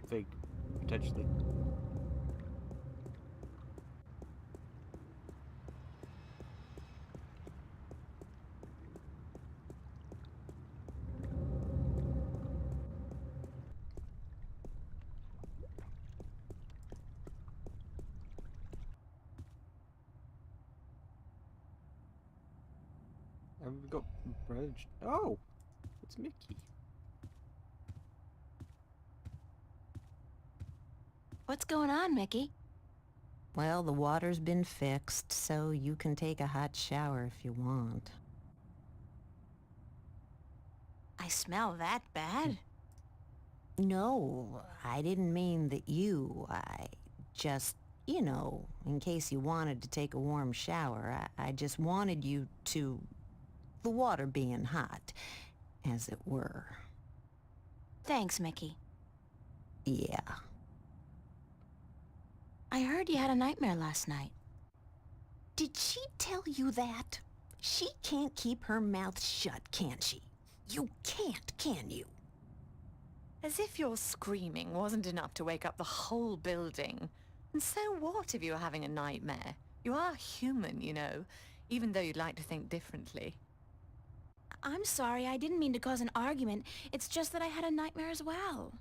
thing, potentially. And we've got bridge. Oh, it's Mickey. What's going on, Mickey? Well, the water's been fixed, so you can take a hot shower if you want. I smell that bad? No, I didn't mean that you. I just, you know, in case you wanted to take a warm shower, I just wanted you to... the water being hot, as it were. Thanks, Mickey. Yeah. I heard you had a nightmare last night. Did she tell you that? She can't keep her mouth shut, can she? You can't, can you? As if your screaming wasn't enough to wake up the whole building. And so what if you were having a nightmare? You are human, you know, even though you'd like to think differently. I'm sorry, I didn't mean to cause an argument. It's just that I had a nightmare as well.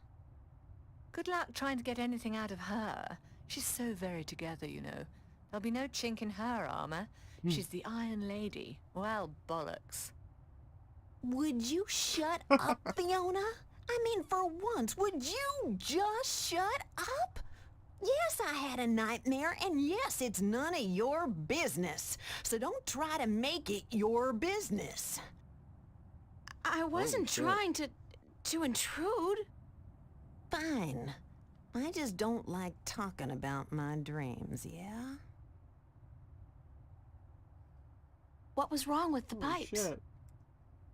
Good luck trying to get anything out of her. She's so very together, you know. There'll be no chink in her armor. She's the Iron Lady. Well, bollocks. Would you shut up, Fiona? I mean, for once, would you just shut up? Yes, I had a nightmare, and yes, it's none of your business. So don't try to make it your business. I wasn't trying to intrude. Fine. I just don't like talking about my dreams, yeah? What was wrong with the pipes? Shit.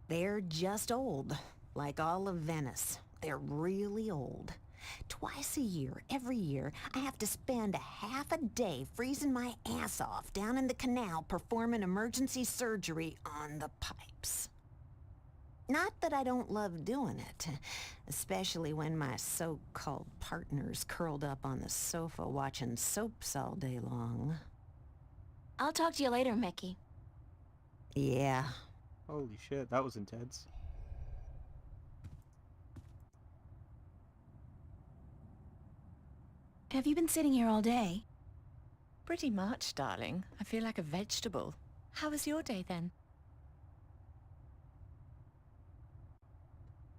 They're just old, like all of Venice. They're really old. Twice a year, every year, I have to spend a half a day freezing my ass off down in the canal performing emergency surgery on the pipes. Not that I don't love doing it, especially when my so-called partner's curled up on the sofa watching soaps all day long. I'll talk to you later, Mickey. Yeah. Holy shit, that was intense. Have you been sitting here all day? Pretty much, darling. I feel like a vegetable. How was your day, then?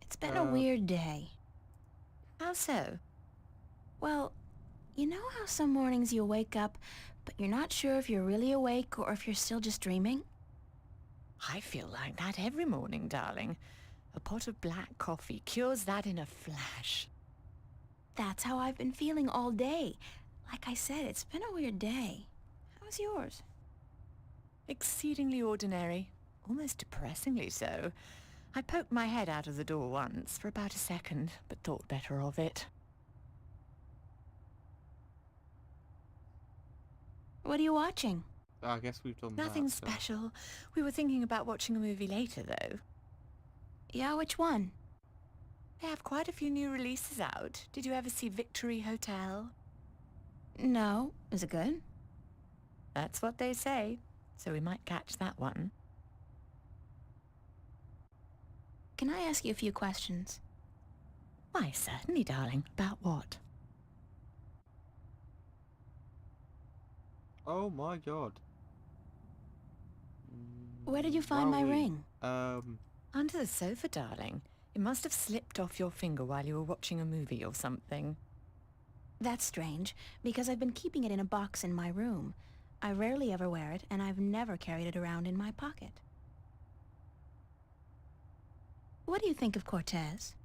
It's been a weird day. How so? Well, you know how some mornings you wake up, but you're not sure if you're really awake or if you're still just dreaming? I feel like that every morning, darling. A pot of black coffee cures that in a flash. That's how I've been feeling all day. Like I said, it's been a weird day. How's yours? Exceedingly ordinary. Almost depressingly so. I poked my head out of the door once for about a second, but thought better of it. What are you watching? I guess we've done Nothing that, so. special. We were thinking about watching a movie later, though. Yeah, which one? They have quite a few new releases out. Did you ever see Victory Hotel? No. Is it good? That's what they say, so we might catch that one. Can I ask you a few questions? Why, certainly, darling. About what? Oh my god. Where did you find my ring? Under the sofa, darling. It must have slipped off your finger while you were watching a movie or something. That's strange, because I've been keeping it in a box in my room. I rarely ever wear it, and I've never carried it around in my pocket. What do you think of Cortez?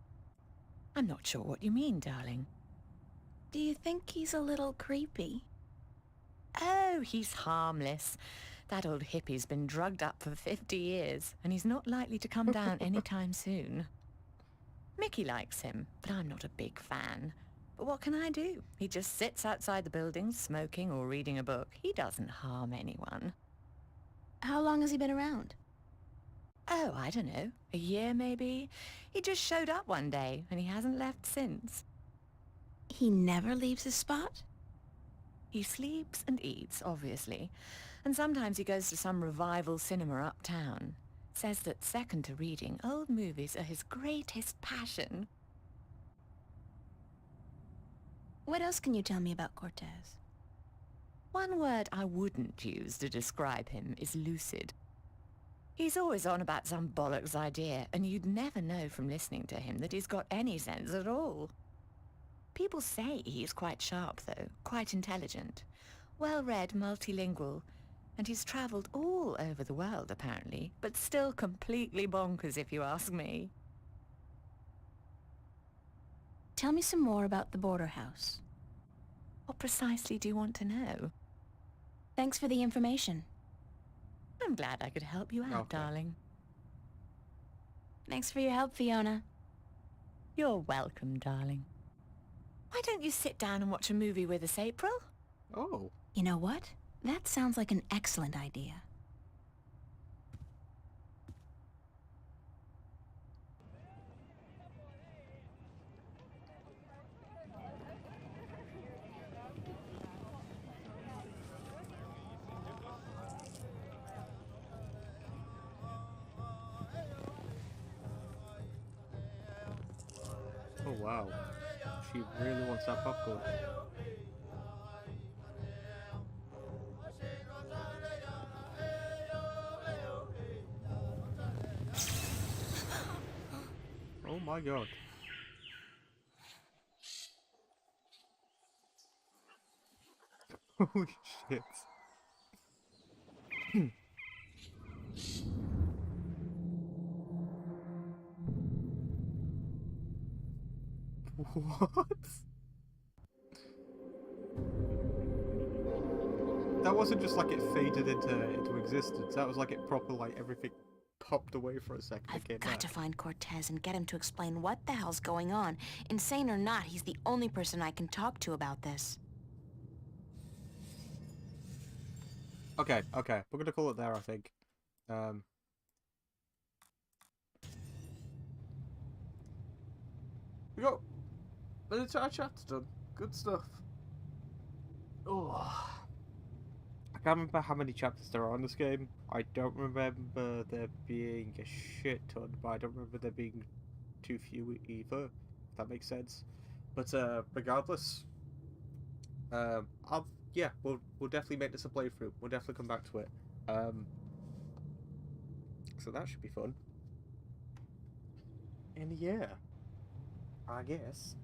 I'm not sure what you mean, darling. Do you think he's a little creepy? Oh, he's harmless. That old hippie's been drugged up for 50 years, and he's not likely to come down anytime soon. Mickey likes him, but I'm not a big fan. But what can I do? He just sits outside the building, smoking or reading a book. He doesn't harm anyone. How long has he been around? Oh, I don't know. A year, maybe? He just showed up one day, and he hasn't left since. He never leaves his spot? He sleeps and eats, obviously. And sometimes he goes to some revival cinema uptown. Says that second to reading, old movies are his greatest passion. What else can you tell me about Cortez? One word I wouldn't use to describe him is lucid. He's always on about some bollocks idea, and you'd never know from listening to him that he's got any sense at all. People say he's quite sharp, though, quite intelligent, well-read, multilingual, and he's travelled all over the world, apparently, but still completely bonkers, if you ask me. Tell me some more about the border house. What precisely do you want to know? Thanks for the information. I'm glad I could help you out, darling. Thanks for your help, Fiona. You're welcome, darling. Why don't you sit down and watch a movie with us, April? Oh. You know what? That sounds like an excellent idea. Oh wow. She really wants that popcorn. my god. Holy shit. What? That wasn't just like it faded into existence. That was like it proper, like everything popped away for a second. I've got to find Cortez and get him to explain what the hell's going on. Insane or not, he's the only person I can talk to about this. Okay. We're gonna call it there, I think. We got the entire chapter done. Good stuff. Oh. I can't remember how many chapters there are in this game. I don't remember there being a shit ton, but I don't remember there being too few either, if that makes sense. But regardless, we'll definitely make this a playthrough. We'll definitely come back to it. So that should be fun. And yeah, I guess